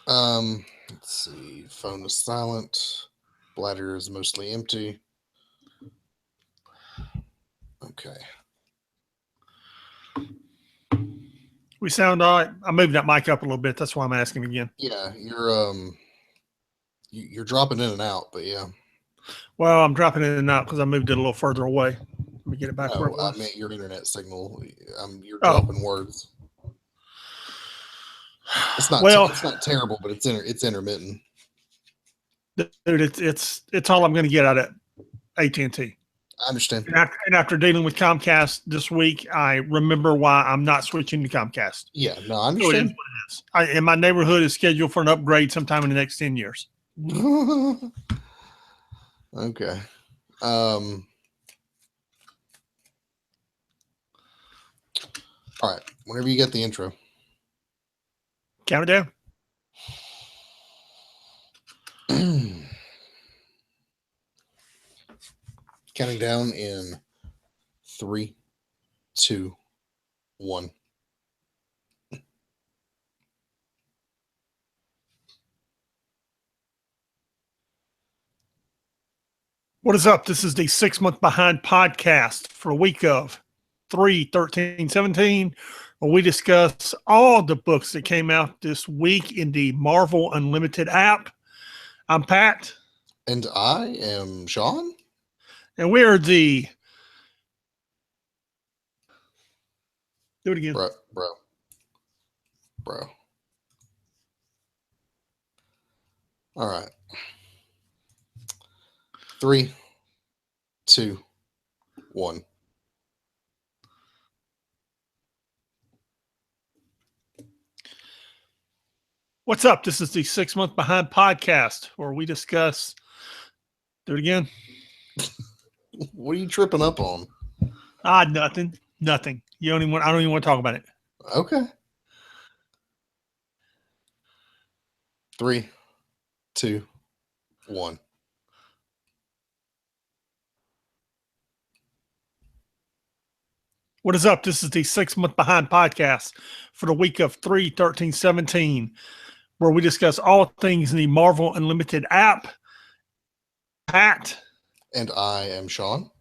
Let's see. Phone is silent. Bladder is mostly empty. Okay. We sound all right. I moved that mic up a little bit. That's why I'm asking again. Yeah, you're dropping in and out, but yeah. Well, I'm dropping in and out because I moved it a little further away. Let me get it back where No, it I was. meant your internet signal. You're Oh, dropping words. well, It's not terrible, but it's intermittent. dude, it's all I'm going to get out of AT&T. I understand. And after dealing with Comcast this week, I remember why I'm not switching to Comcast. Yeah, no, I So it is understand. what it is. And my neighborhood is scheduled for an upgrade sometime in the next 10 years. Okay. All right. Whenever you get the intro. Count it down. Counting down in 3, 2, 1. What is up? This is the 6 Month Behind podcast for a week of 3/13/17, where we discuss all the books that came out this week in the Marvel Unlimited app. I'm Pat. And I am Sean. And we are the... Do it again. Bro. All right. 3, 2, 1. What's up? This is the 6 Month Behind podcast, where we discuss... Do it again. What are you tripping up on? Nothing. I don't even want to talk about it. Okay. 3, 2, 1. What is up? This is the 6 Month Behind podcast for the week of 3/13/17, where we discuss all things in the Marvel Unlimited app. Pat. And I am Sean.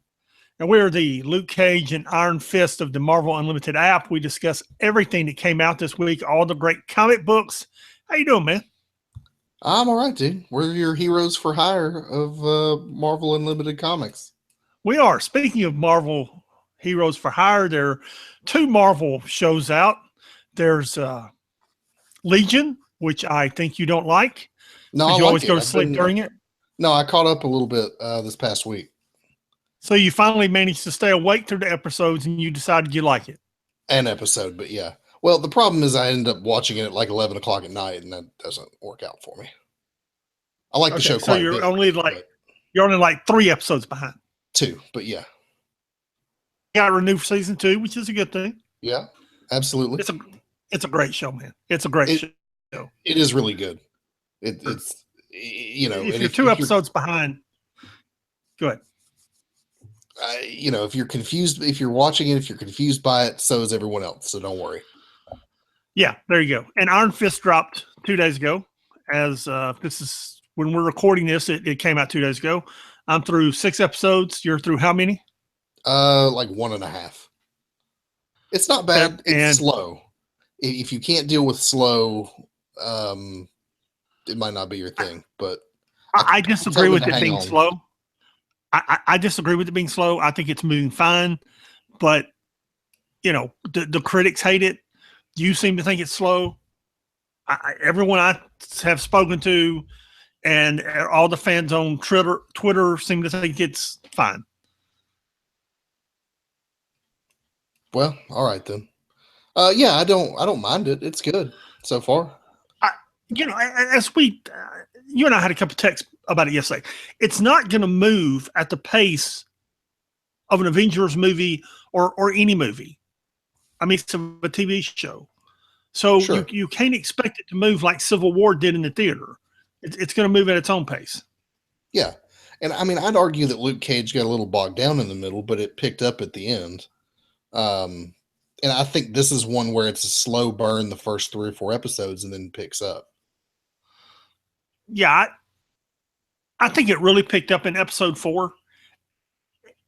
And we're the Luke Cage and Iron Fist of the Marvel Unlimited app. We discuss everything that came out this week, all the great comic books. How you doing, man? I'm all right, dude. We're your heroes for hire of Marvel Unlimited comics. We are. Speaking of Marvel Heroes for Hire, there are 2 Marvel shows out. There's Legion, which I think you don't like. No, you always go to sleep during it. No, I caught up a little bit this past week. So you finally managed to stay awake through the episodes, and you decided you like it. An episode, but yeah. Well, the problem is I ended up watching it at like 11 o'clock at night, and that doesn't work out for me. I like the show quite a bit. You're only like 3 episodes behind. 2, but yeah. Got renewed for season 2, which is a good thing. Yeah, absolutely. It's a great show, man. It's a great show. It is really good. It's if you're 2 episodes behind, go ahead. If you're confused, if you're watching it, if you're confused by it, so is everyone else. So don't worry. Yeah, there you go. And Iron Fist dropped 2 days ago. As this is when we're recording this, it came out 2 days ago. I'm through 6 episodes. You're through how many? Like 1.5. It's not bad. It's slow. If you can't deal with slow, it might not be your thing. But I disagree with it being slow. I disagree with it being slow. I think it's moving fine, but the critics hate it. You seem to think it's slow. Everyone I have spoken to, and all the fans on Twitter seem to think it's fine. Well, all right then. Yeah, I don't mind it. It's good so far. As you and I had a couple of texts about it yesterday. It's not going to move at the pace of an Avengers movie or any movie. I mean, it's a TV show. So sure. you can't expect it to move like Civil War did in the theater. It's going to move at its own pace. Yeah. And I mean, I'd argue that Luke Cage got a little bogged down in the middle, but it picked up at the end. And I think this is one where it's a slow burn the first 3 or 4 episodes and then picks up. yeah, I think it really picked up in episode 4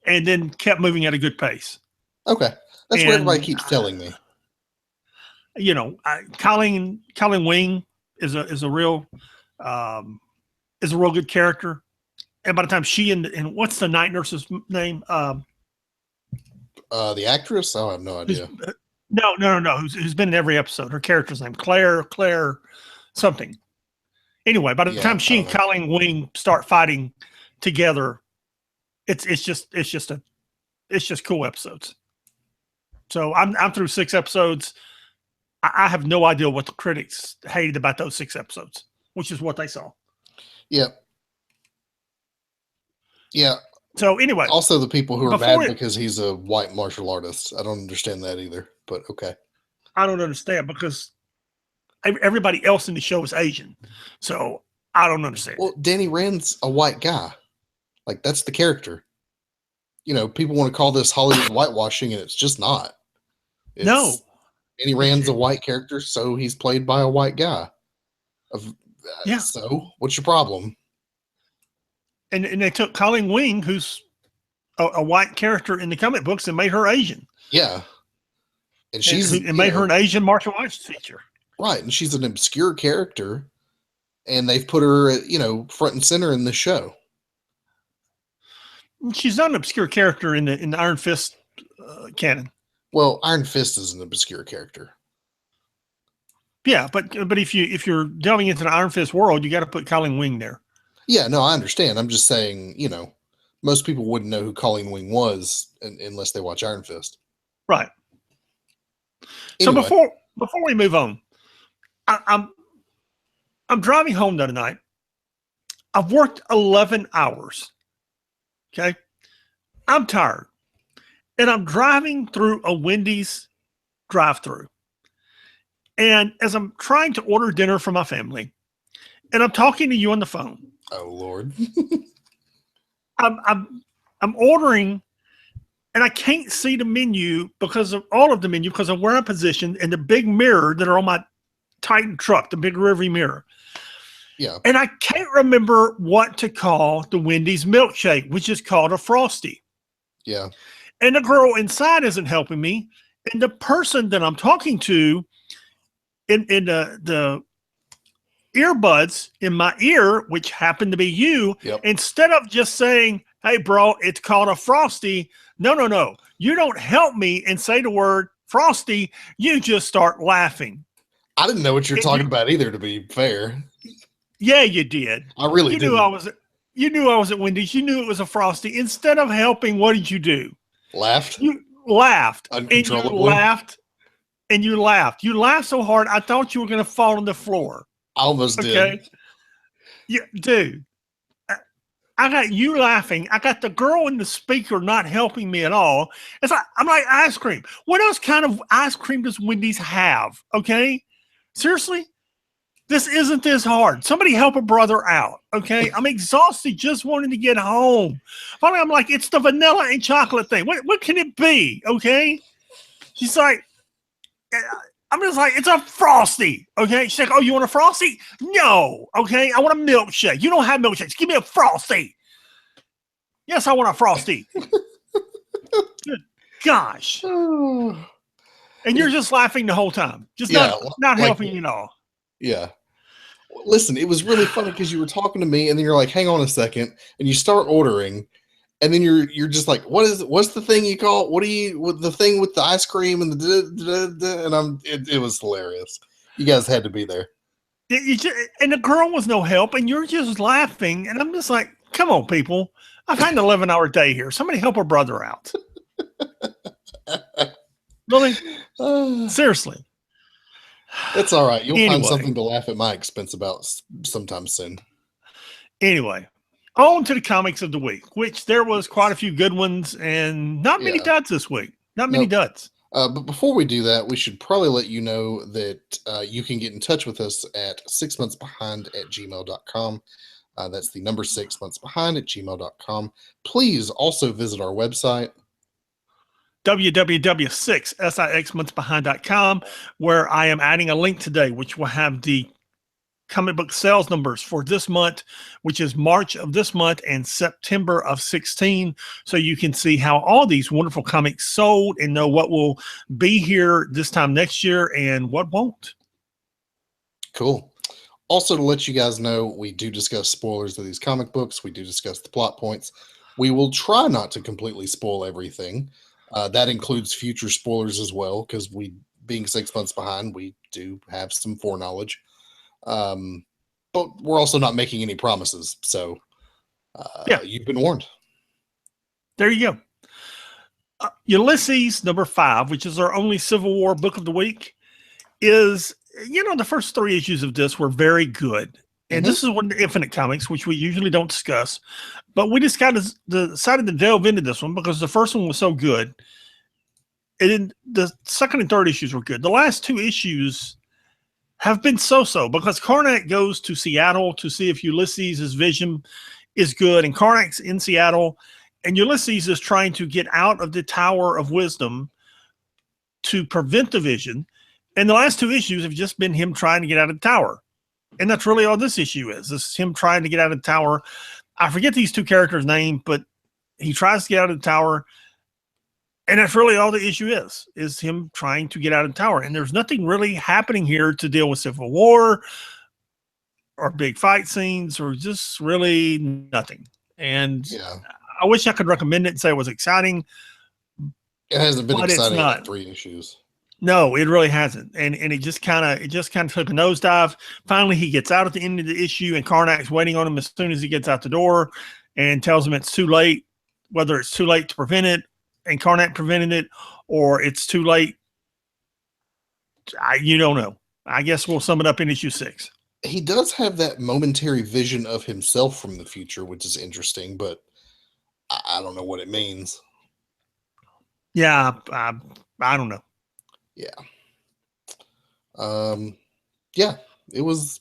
and then kept moving at a good pace. Okay. That's what everybody keeps telling me. You know, Colleen Wing is a real good character. And by the time she and what's the night nurse's name? The actress? I have no idea. No. Who's been in every episode? Her character's name, Claire something. Anyway, by the time she and Colleen Wing start fighting together, it's just cool episodes. So I'm through 6 episodes. I have no idea what the critics hated about those 6 episodes, which is what they saw. Yep. Yeah. So anyway, also the people who are mad because he's a white martial artist. I don't understand that either, but okay. I don't understand because everybody else in the show is Asian. So I don't understand. Well, Danny Rand's a white guy. Like, that's the character. You know, people want to call this Hollywood whitewashing, and it's just not. No. Danny Rand's a white character, so he's played by a white guy. Yeah. So what's your problem? And they took Colleen Wing, who's a white character in the comic books, and made her Asian. Yeah. And made her an Asian martial arts teacher. Right. And she's an obscure character, and they've put her, front and center in the show. She's not an obscure character in the Iron Fist canon. Well, Iron Fist is an obscure character. Yeah, but if you're delving into the Iron Fist world, you got to put Colleen Wing there. Yeah, no, I understand. I'm just saying, most people wouldn't know who Colleen Wing was unless they watch Iron Fist. Right. Anyway. So before we move on, I'm driving home the other night. I've worked 11 hours. Okay. I'm tired. And I'm driving through a Wendy's drive-through. And as I'm trying to order dinner for my family, and I'm talking to you on the phone. Oh, Lord. I'm ordering, and I can't see the menu because of where I'm positioned and the big mirror that are on my Titan truck, the big rearview mirror. Yeah. And I can't remember what to call the Wendy's milkshake, which is called a Frosty. Yeah. And the girl inside isn't helping me. And the person that I'm talking to in the earbuds in my ear, which happened to be you, yep. Instead of just saying, hey, bro, it's called a Frosty. No. You don't help me and say the word Frosty. You just start laughing. I didn't know what you're talking about either, to be fair. Yeah, you did. I really did. You knew I was at Wendy's. You knew it was a Frosty. Instead of helping, what did you do? Laughed? You laughed. Uncontrollably? And you laughed. You laughed so hard, I thought you were going to fall on the floor. I almost did. Yeah, dude. I got you laughing. I got the girl in the speaker not helping me at all. I'm like ice cream. What else kind of ice cream does Wendy's have? Okay? Seriously? This isn't this hard. Somebody help a brother out. Okay? I'm exhausted just wanting to get home. Finally, I'm like, it's the vanilla and chocolate thing. What can it be? Okay? She's like, I'm just like, it's a Frosty. Okay? She's like, oh, you want a Frosty? No. Okay? I want a milkshake. You don't have milkshakes. Give me a Frosty. Yes, I want a Frosty. Good gosh. And you're just laughing the whole time. Just not helping you at all. Yeah. Listen, it was really funny because you were talking to me and then you're like, hang on a second. And you start ordering. And then you're just like, what's the thing you call? The thing with the ice cream and it was hilarious. You guys had to be there. And the girl was no help, and you're just laughing. And I'm just like, come on, people. I've had an 11-hour day here. Somebody help her brother out. Really? Seriously. That's all right. You'll find something to laugh at my expense about sometime soon. Anyway. On to the comics of the week, which there was quite a few good ones and not many duds this week. Not many duds. But before we do that, we should probably let you know that you can get in touch with us at 6monthsbehind@gmail.com. That's the number 6monthsbehind@gmail.com. Please also visit our website, www.6monthsbehind.com, where I am adding a link today, which will have the comic book sales numbers for this month, which is March of this month and September of 16. So you can see how all these wonderful comics sold and know what will be here this time next year and what won't. Cool. Also, to let you guys know, we do discuss spoilers of these comic books. We do discuss the plot points. We will try not to completely spoil everything. That includes future spoilers as well, because we, being 6 months behind, we do have some foreknowledge. But we're also not making any promises. So you've been warned. There you go. Ulysses #5, which is our only Civil War book of the week, is, the first 3 issues of this were very good. And this is one of the Infinite Comics, which we usually don't discuss. But we just decided to delve into this one because the first one was so good. And then the second and third issues were good. The last 2 issues have been so-so because Karnak goes to Seattle to see if Ulysses' vision is good. And Karnak's in Seattle. And Ulysses is trying to get out of the Tower of Wisdom to prevent the vision. And the last 2 issues have just been him trying to get out of the tower. And that's really all this issue is. This is him trying to get out of the tower. I forget these 2 characters' name, but he tries to get out of the tower. And that's really all the issue is him trying to get out of the tower. And there's nothing really happening here to deal with Civil War or big fight scenes or just really nothing. And I wish I could recommend it and say it was exciting. It hasn't been exciting in like 3 issues. No, it really hasn't. And it just kind of took a nosedive. Finally, he gets out at the end of the issue and Karnak's waiting on him as soon as he gets out the door and tells him it's too late, whether it's too late to prevent it and Karnak prevented it or it's too late. You don't know. I guess we'll sum it up in issue 6. He does have that momentary vision of himself from the future, which is interesting, but I don't know what it means. Yeah, I don't know. Yeah, it was.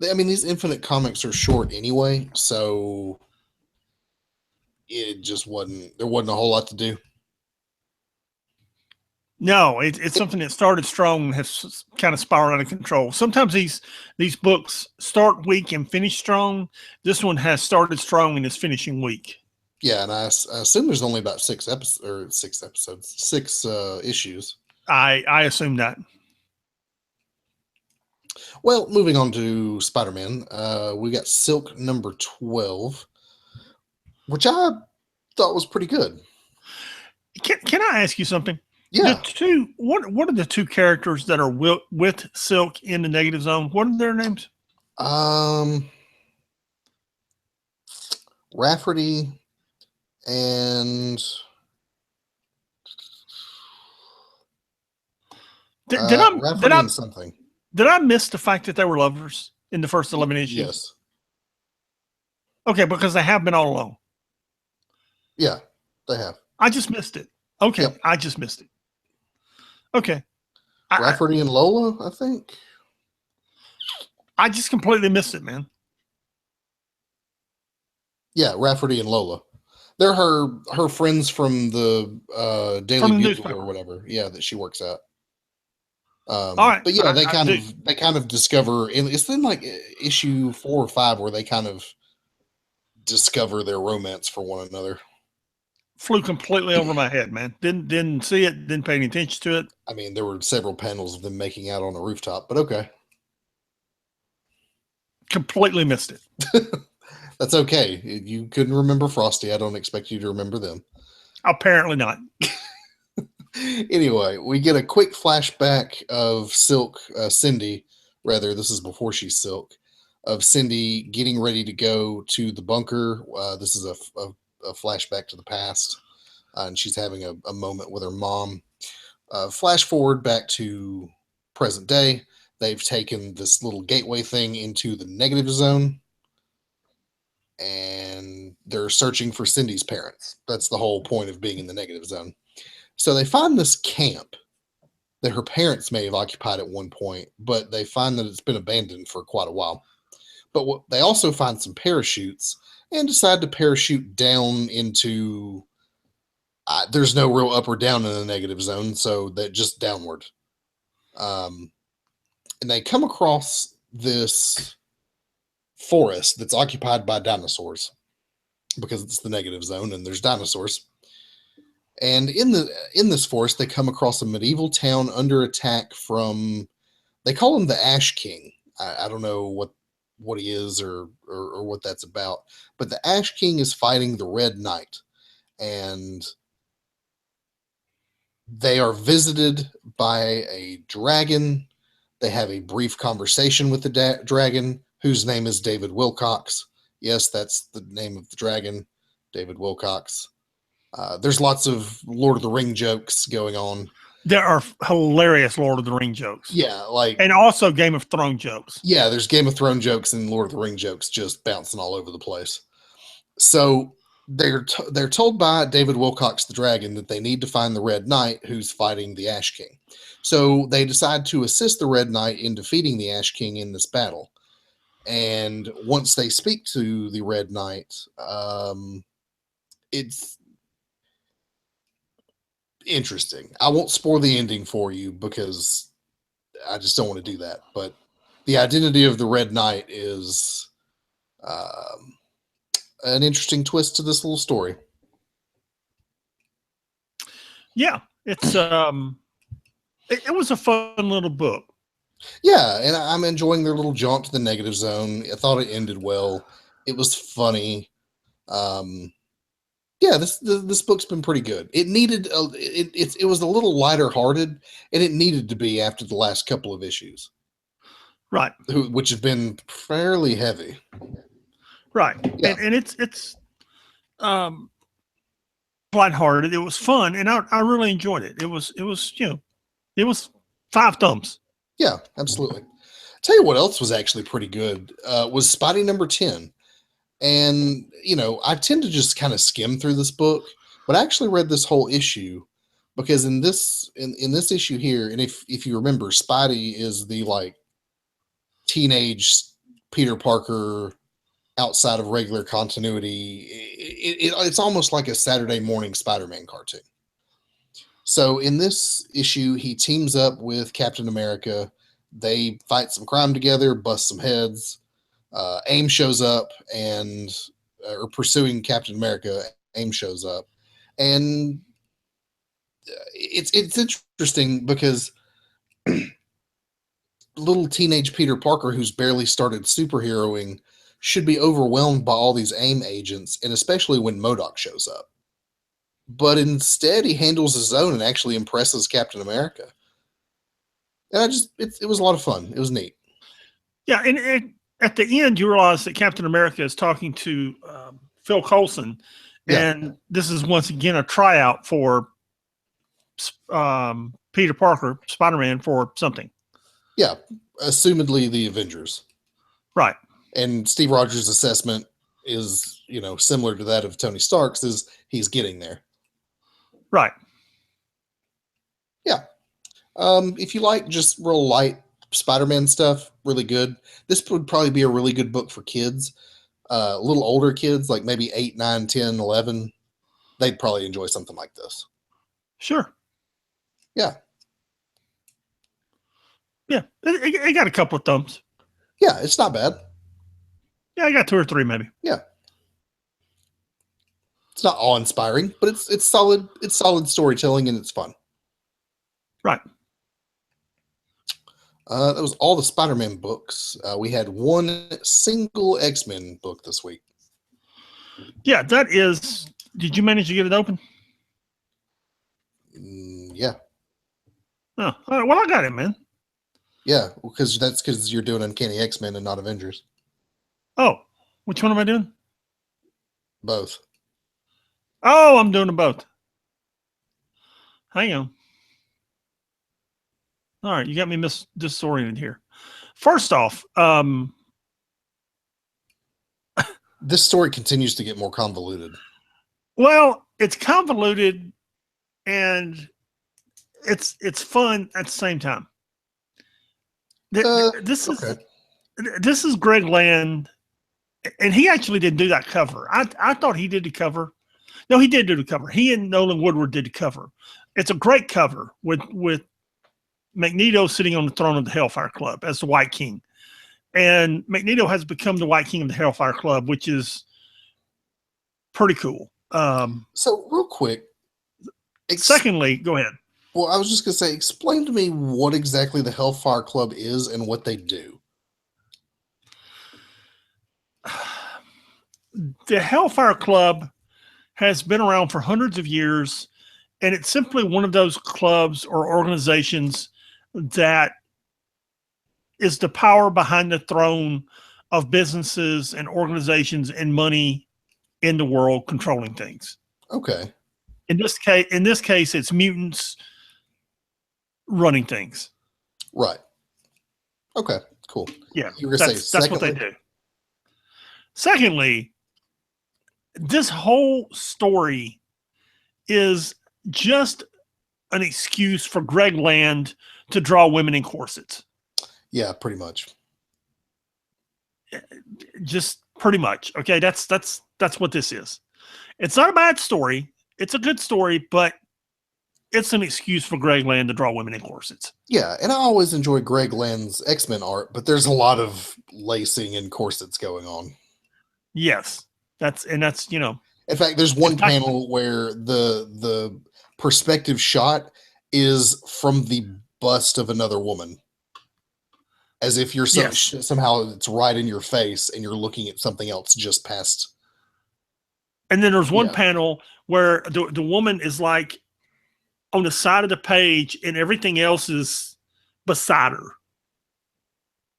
I mean, these Infinite Comics are short anyway, so it just wasn't. There wasn't a whole lot to do. No, it's something that started strong and has kind of spiraled out of control. Sometimes these books start weak and finish strong. This one has started strong and is finishing weak. Yeah, and I assume there's only about 6 issues. I assume that. Well, moving on to Spider-Man, we got Silk #12, which I thought was pretty good. Can I ask you something? Yeah. What are the 2 characters that are with Silk in the Negative Zone? What are their names? Rafferty and did I miss the fact that they were lovers in the first 11 issues? Yes. Okay, because they have been all along. Yeah, they have. I just missed it. Okay, yep. I just missed it. Okay. Rafferty and Lola, I think. I just completely missed it, man. Yeah, Rafferty and Lola. They're her friends from the Daily Bugle or whatever. Yeah, that she works at. All right, but yeah, they kind of discover, and it's in like issue 4 or 5 where they kind of discover their romance for one another. Flew completely over my head, man. Didn't see it. Didn't pay any attention to it. I mean, there were several panels of them making out on a rooftop, but okay. Completely missed it. That's okay. You couldn't remember Frosty. I don't expect you to remember them. Apparently not. Anyway, we get a quick flashback of Cindy, rather, this is before she's Silk, of Cindy getting ready to go to the bunker. This is a flashback to the past, and she's having a moment with her mom. Flash forward back to present day. They've taken this little gateway thing into the Negative Zone, and they're searching for Cindy's parents. That's the whole point of being in the Negative Zone. So they find this camp that her parents may have occupied at one point, but they find that it's been abandoned for quite a while. But they also find some parachutes and decide to parachute down into, there's no real up or down in the Negative Zone, so that just downward. And they come across this forest that's occupied by dinosaurs because it's the negative zone and there's dinosaurs. And in this forest, they come across a medieval town under attack from, they call him the Ash King. I don't know what he is or what that's about, but the Ash King is fighting the Red Knight, and they are visited by a dragon. They have a brief conversation with the dragon, whose name is David Wilcox. Yes, that's the name of the dragon, David Wilcox. There's lots of Lord of the Ring jokes going on. There are hilarious Lord of the Ring jokes. Yeah, and also Game of Thrones jokes. Yeah, there's Game of Thrones jokes and Lord of the Ring jokes just bouncing all over the place. So they're told by David Wilcox the dragon that they need to find the Red Knight who's fighting the Ash King. So they decide to assist the Red Knight in defeating the Ash King in this battle. And once they speak to the Red Knight, it's interesting. I won't spoil the ending for you because I just don't want to do that. But the identity of the Red Knight is an interesting twist to this little story. Yeah, it's it was a fun little book. Yeah, and I'm enjoying their little jaunt to the negative zone. I thought it ended well. It was funny. Yeah, this book's been pretty good. It needed it was a little lighter hearted, and it needed to be after the last couple of issues, right? Which have been fairly heavy, right? Yeah. And it's lighthearted. It was fun, and I really enjoyed it. It was it was 5 thumbs. Yeah, absolutely. Tell you what else was actually pretty good was Spidey number 10. And, I tend to just kind of skim through this book, but I actually read this whole issue because in this issue here, and if you remember, Spidey is the teenage Peter Parker outside of regular continuity. It's almost like a Saturday morning Spider-Man cartoon. So in this issue, he teams up with Captain America. They fight some crime together, bust some heads. AIM shows up or pursuing Captain America. AIM shows up, and it's interesting because little teenage Peter Parker, who's barely started superheroing, should be overwhelmed by all these AIM agents, and especially when MODOK shows up. But instead, he handles his own and actually impresses Captain America. And it was a lot of fun. It was neat. Yeah, and at the end, you realize that Captain America is talking to Phil Coulson, and this is once again a tryout for Peter Parker, Spider-Man, for something. Yeah, assumedly the Avengers. Right. And Steve Rogers' assessment is, similar to that of Tony Stark's, is he's getting there. Right. Yeah. If you like just real light Spider-Man stuff, really good. This would probably be a really good book for kids. A little older kids, like maybe 8, 9, 10, 11. They'd probably enjoy something like this. Sure. Yeah. Yeah. It got a couple of thumbs. Yeah, it's not bad. Yeah, I got 2 or 3 maybe. Yeah. It's not awe-inspiring, but it's solid. It's solid storytelling, and it's fun. Right. That was all the Spider-Man books. We had one single X-Men book this week. Yeah, that is. Did you manage to get it open? Yeah. Oh, well, I got it, man. Yeah, because you're doing Uncanny X-Men and not Avengers. Oh, which one am I doing? Both. Oh, I'm doing them both. Hang on. All right, you got me disoriented here. First off, this story continues to get more convoluted. Well, it's convoluted, and it's fun at the same time. This is Greg Land, and he actually didn't do that cover. I thought he did the cover. No, he did do the cover. He and Nolan Woodward did the cover. It's a great cover with Magneto sitting on the throne of the Hellfire Club as the White King. And Magneto has become the White King of the Hellfire Club, which is pretty cool. So real quick. Secondly, go ahead. Well, I was just going to say, explain to me what exactly the Hellfire Club is and what they do. The Hellfire Club has been around for hundreds of years, and it's simply one of those clubs or organizations that is the power behind the throne of businesses and organizations and money in the world controlling things. Okay. In this case, it's mutants running things. Right. Okay, cool. Yeah, that's what they do. Secondly, this whole story is just an excuse for Greg Land to draw women in corsets. Yeah, pretty much. Just pretty much. Okay, that's what this is. It's not a bad story. It's a good story, but it's an excuse for Greg Land to draw women in corsets. Yeah, and I always enjoy Greg Land's X-Men art, but there's a lot of lacing and corsets going on. Yes. That's In fact, there's one panel where the perspective shot is from the bust of another woman. As if you're somehow it's right in your face and you're looking at something else just past. And then there's one panel where the woman is like on the side of the page and everything else is beside her.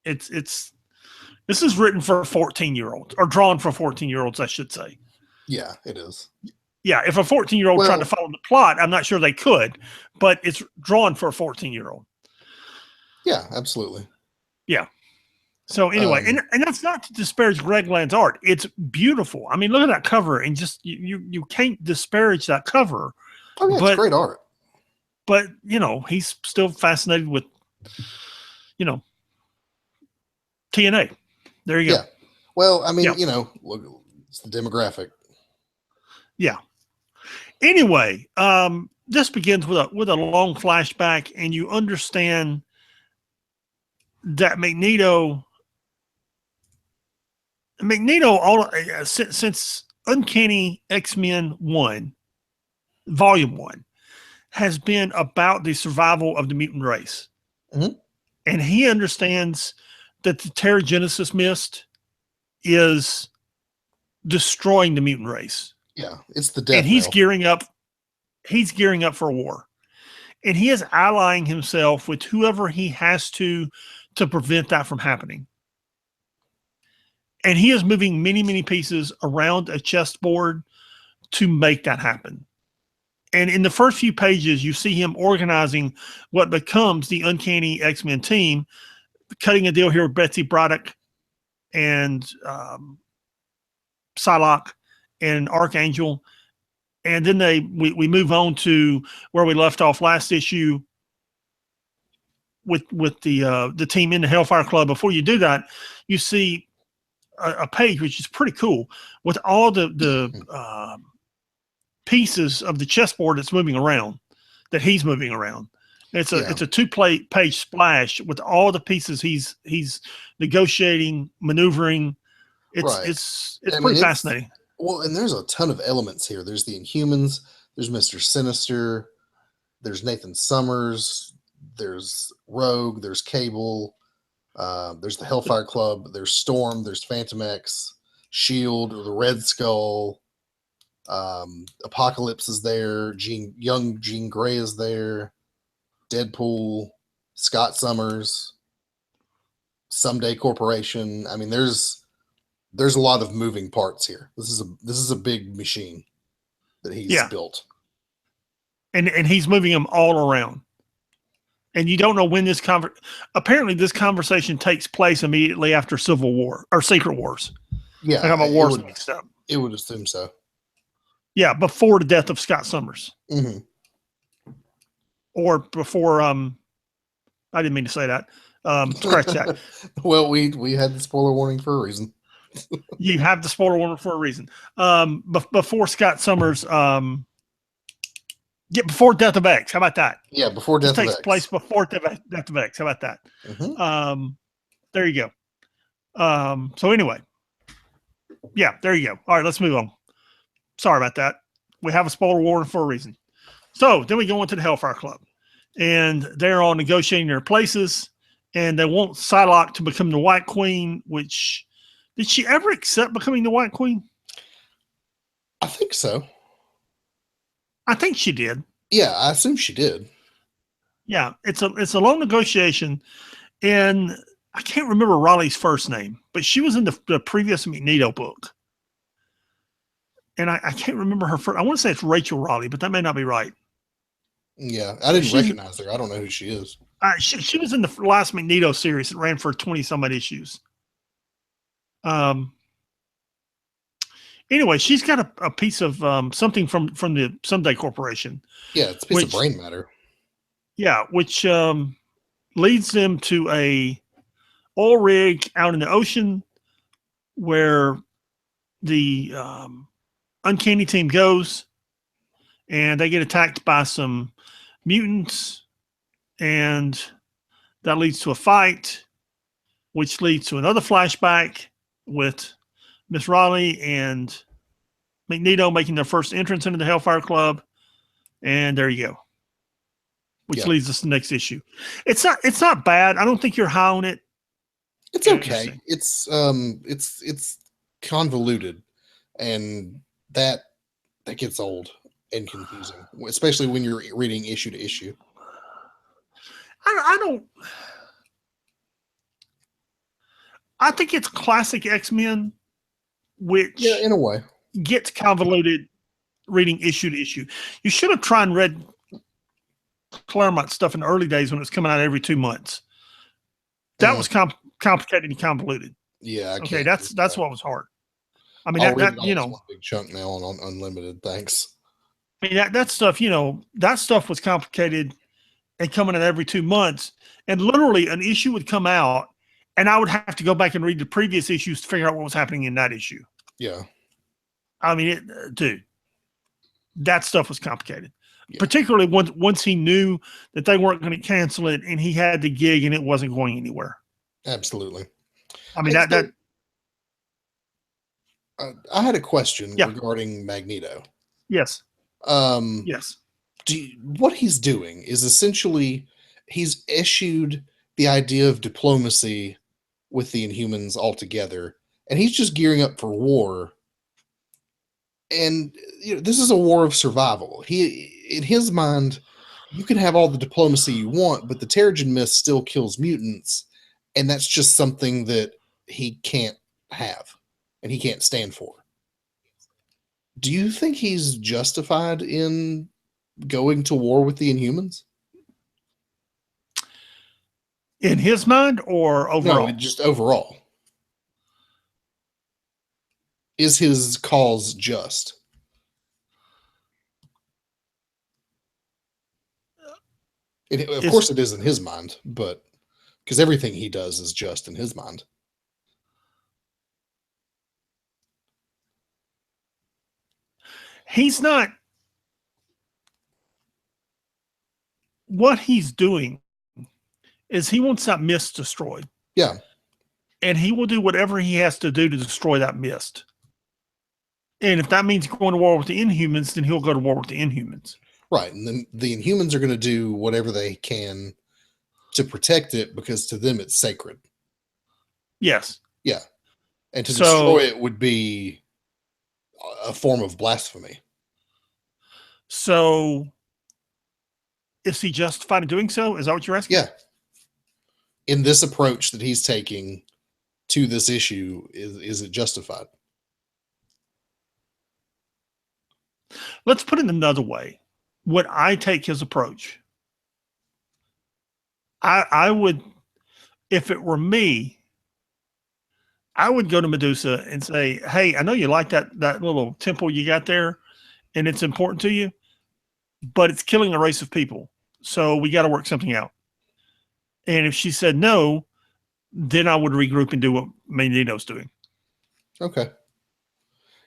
This is written for 14-year-olds, or drawn for 14-year-olds, I should say. Yeah, it is. Yeah, if a 14-year-old tried to follow the plot, I'm not sure they could, but it's drawn for a 14-year-old. Yeah, absolutely. Yeah. So anyway, and that's not to disparage Greg Land's art. It's beautiful. I mean, look at that cover, and just you can't disparage that cover. Oh yeah, it's great art. But he's still fascinated with TNA. There you go. Yeah. Well, I mean, look, it's the demographic. Yeah. Anyway, this begins with a long flashback, and you understand that Magneto since Uncanny X-Men 1, Volume 1, has been about the survival of the mutant race. Mm-hmm. And he understands that the Terrigenesis mist is destroying the mutant race. Yeah, it's the death. And he's gearing up. He's gearing up for a war. And he is allying himself with whoever he has to prevent that from happening. And he is moving many, many pieces around a chessboard to make that happen. And in the first few pages, you see him organizing what becomes the Uncanny X-Men team, cutting a deal here with Betsy Braddock and Psylocke and Archangel. And then we move on to where we left off last issue with the team in the Hellfire Club. Before you do that, you see a page which is pretty cool with all the pieces of the chessboard that's moving around, that he's moving around. It's a 2-page splash with all the pieces he's negotiating, maneuvering. It's pretty fascinating. Well, and there's a ton of elements here. There's the Inhumans, there's Mr. Sinister, there's Nathan Summers, there's Rogue, there's Cable, there's the Hellfire Club, there's Storm, there's Phantom X, Shield, or the Red Skull, Apocalypse is there, young Jean Grey is there, Deadpool, Scott Summers, Someday Corporation. I mean, there's a lot of moving parts here. This is a big machine that he's built. And he's moving them all around. And you don't know when apparently this conversation takes place immediately after Civil War or Secret Wars. Yeah. I got my wars mixed up. It would assume so. Yeah, before the death of Scott Summers. Mm-hmm. Or before I didn't mean to say that. Scratch that. Well, we had the spoiler warning for a reason. You have the spoiler warning for a reason. Before Scott Summers, before Death of X. How about that? Yeah, before Death of X. Takes place before Death of X. How about that? Mm-hmm. There you go. So anyway, yeah, there you go. All right, let's move on. Sorry about that. We have a spoiler warning for a reason. So then we go into the Hellfire Club, and they're all negotiating their places, and they want Psylocke to become the White Queen. Which did she ever accept becoming the White Queen? I think so. I think she did. Yeah, I assume she did. Yeah, it's a long negotiation, and I can't remember Raleigh's first name, but she was in the previous Magneto book. And I can't remember her first. I want to say it's Rachel Raleigh, but that may not be right. Yeah, I didn't recognize her. I don't know who she is. She was in the last Magneto series that ran for 20-some-odd issues. Anyway, she's got a piece of something from the Someday Corporation. Yeah, it's a piece of brain matter. Yeah, which leads them to a oil rig out in the ocean where the Uncanny team goes, and they get attacked by some mutants, and that leads to a fight, which leads to another flashback with Miss Raleigh and Magneto making their first entrance into the Hellfire Club, and there you go. Which leads us to the next issue. It's not bad. I don't think you're high on it. It's okay. It's convoluted, and that gets old and confusing, especially when you're reading issue to issue. I think it's classic X-Men, which in a way gets convoluted reading issue to issue. You should have tried and read Claremont stuff in the early days when it was coming out every 2 months. That was complicated and convoluted. Yeah. Okay, that's what was hard. I mean, that you know, one big chunk now on Unlimited. Thanks. I mean, that stuff, you know, that stuff was complicated and coming out every 2 months. And literally an issue would come out, and I would have to go back and read the previous issues to figure out what was happening in that issue. Yeah. I mean, dude, that stuff was complicated. Yeah. Particularly once he knew that they weren't going to cancel it, and he had the gig and it wasn't going anywhere. Absolutely. I mean, I had a question regarding Magneto. Yes. Yes. What he's doing is essentially he's issued the idea of diplomacy with the Inhumans altogether, and he's just gearing up for war. And you know, this is a war of survival. In his mind, you can have all the diplomacy you want, but the Terrigen Mist still kills mutants, and that's just something that he can't have and he can't stand for. Do you think he's justified in going to war with the Inhumans? In his mind or overall? No, just overall. Is his cause just? Of course it is in his mind, but because everything he does is just in his mind. He's not. What he's doing is he wants that mist destroyed. Yeah. And he will do whatever he has to do to destroy that mist. And if that means going to war with the Inhumans, then he'll go to war with the Inhumans. Right. And then the Inhumans are going to do whatever they can to protect it because to them it's sacred. Yes. Yeah. And to destroy it would be a form of blasphemy. So is he justified in doing so? Is that what you're asking? Yeah. In this approach that he's taking to this issue, is it justified? Let's put it another way. Would I take his approach? I would, if it were me, I would go to Medusa and say, hey, I know you like that little temple you got there, and it's important to you, but it's killing a race of people. So we got to work something out. And if she said no, then I would regroup and do what Magneto's doing. Okay.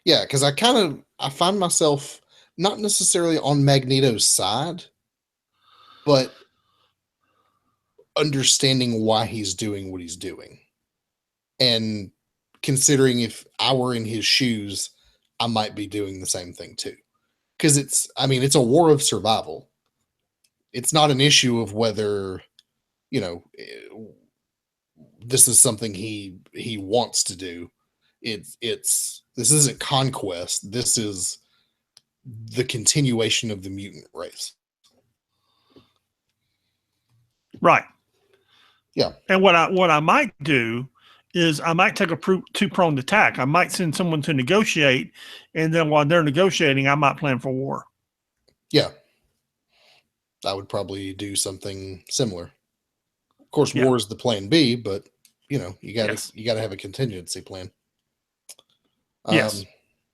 Yeah, because I find myself not necessarily on Magneto's side, but understanding why he's doing what he's doing. And considering if I were in his shoes, I might be doing the same thing too. Because it's a war of survival. It's not an issue of whether, this is something he wants to do. This isn't conquest. This is the continuation of the mutant race. Right. Yeah. And what I might do is I might take a two-pronged attack. I might send someone to negotiate, and then while they're negotiating, I might plan for war. Yeah. I would probably do something similar. Of course, war is the plan B, but you gotta have a contingency plan. Yes.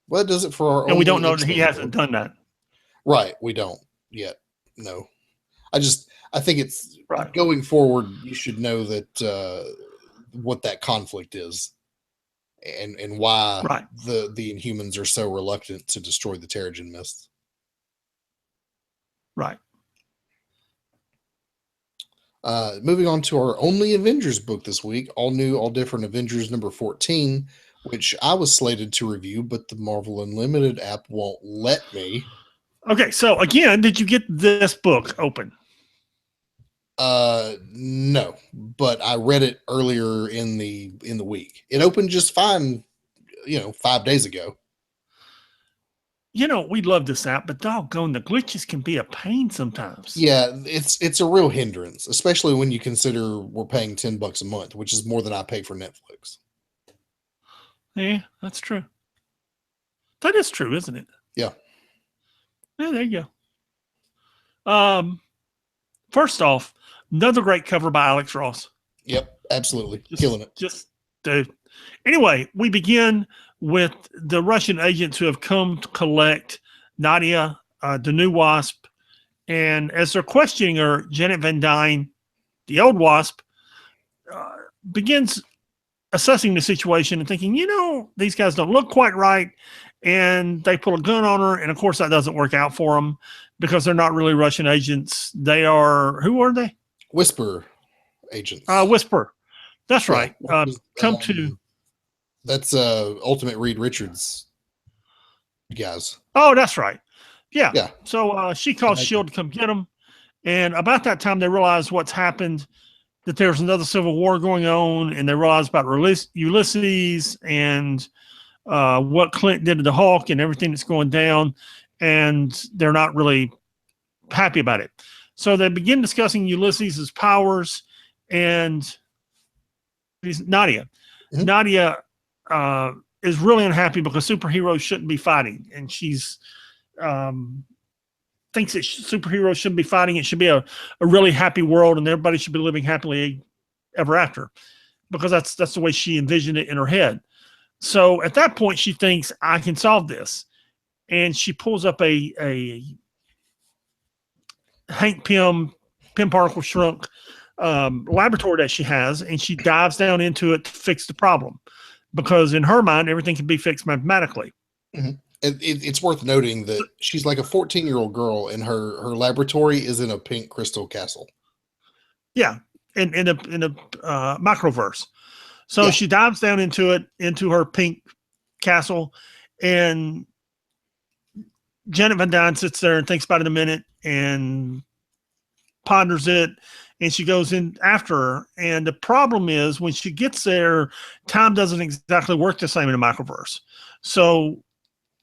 Well, that does it for our. And we don't know that he hasn't done that. Right. We don't yet. No. I think it's right. Going forward, you should know that what that conflict is and why the Inhumans are so reluctant to destroy the Terrigen Mist. Right. Moving on to our only Avengers book this week, All New, All Different Avengers number 14, which I was slated to review, but the Marvel Unlimited app won't let me. Okay, so again, did you get this book open? No, but I read it earlier in the week. It opened just fine, 5 days ago. We love this app, but doggone, the glitches can be a pain sometimes. Yeah, it's a real hindrance, especially when you consider we're paying $10 a month, which is more than I pay for Netflix. Yeah, that's true. That is true, isn't it? Yeah. Yeah, there you go. First off, another great cover by Alex Ross. Yep, absolutely. Killing it. Anyway, we begin with the Russian agents who have come to collect Nadia, the new Wasp. And as they're questioning her, Janet Van Dyne, the old Wasp, begins assessing the situation and thinking, these guys don't look quite right. And they pull a gun on her. And of course, that doesn't work out for them because they're not really Russian agents. They are, who are they? Whisper agents. Whisper. That's right. That's Ultimate Reed Richards guys. Oh, that's right. Yeah. Yeah. So she calls S.H.I.E.L.D. to come get them. And about that time, they realize what's happened, that there's another civil war going on, and they realize about Ulysses and what Clint did to the Hulk and everything that's going down, and they're not really happy about it. So they begin discussing Ulysses' powers and Nadia. Mm-hmm. Nadia is really unhappy because superheroes shouldn't be fighting, and she's thinks that superheroes shouldn't be fighting. It should be a really happy world, and everybody should be living happily ever after, because that's the way she envisioned it in her head. So at that point, she thinks, I can solve this, and she pulls up a Hank Pym particle shrunk laboratory that she has, and she dives down into it to fix the problem, because in her mind, everything can be fixed mathematically. Mm-hmm. It's worth noting that she's like a 14-year-old girl, and her laboratory is in a pink crystal castle. Yeah, in a microverse. So she dives down into her pink castle, and Janet Van Dyne sits there and thinks about it a minute and ponders it, and she goes in after her. And the problem is, when she gets there, time doesn't exactly work the same in a microverse. So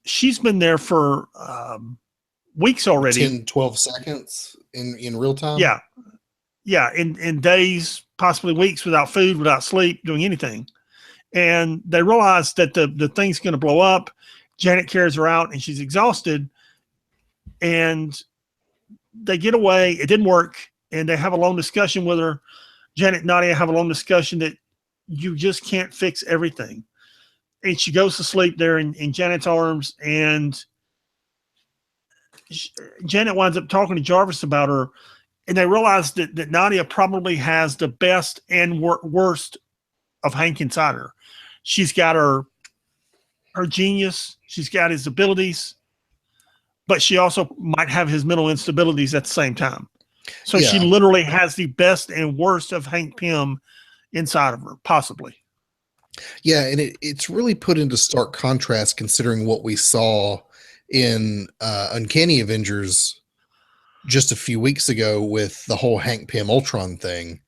she's been there for weeks already. 10, 12 seconds in real time? Yeah. Yeah, in days, possibly weeks, without food, without sleep, doing anything. And they realize that the thing's going to blow up. Janet carries her out, and she's exhausted. And they get away. It didn't work. And they have a long discussion with her. Janet and Nadia have a long discussion that you just can't fix everything. And she goes to sleep there in Janet's arms. And Janet winds up talking to Jarvis about her. And they realize that Nadia probably has the best and worst of Hank inside her. She's got her genius. She's got his abilities. But she also might have his mental instabilities at the same time. So she literally has the best and worst of Hank Pym inside of her, possibly. Yeah, and it's really put into stark contrast considering what we saw in Uncanny Avengers just a few weeks ago with the whole Hank Pym Ultron thing.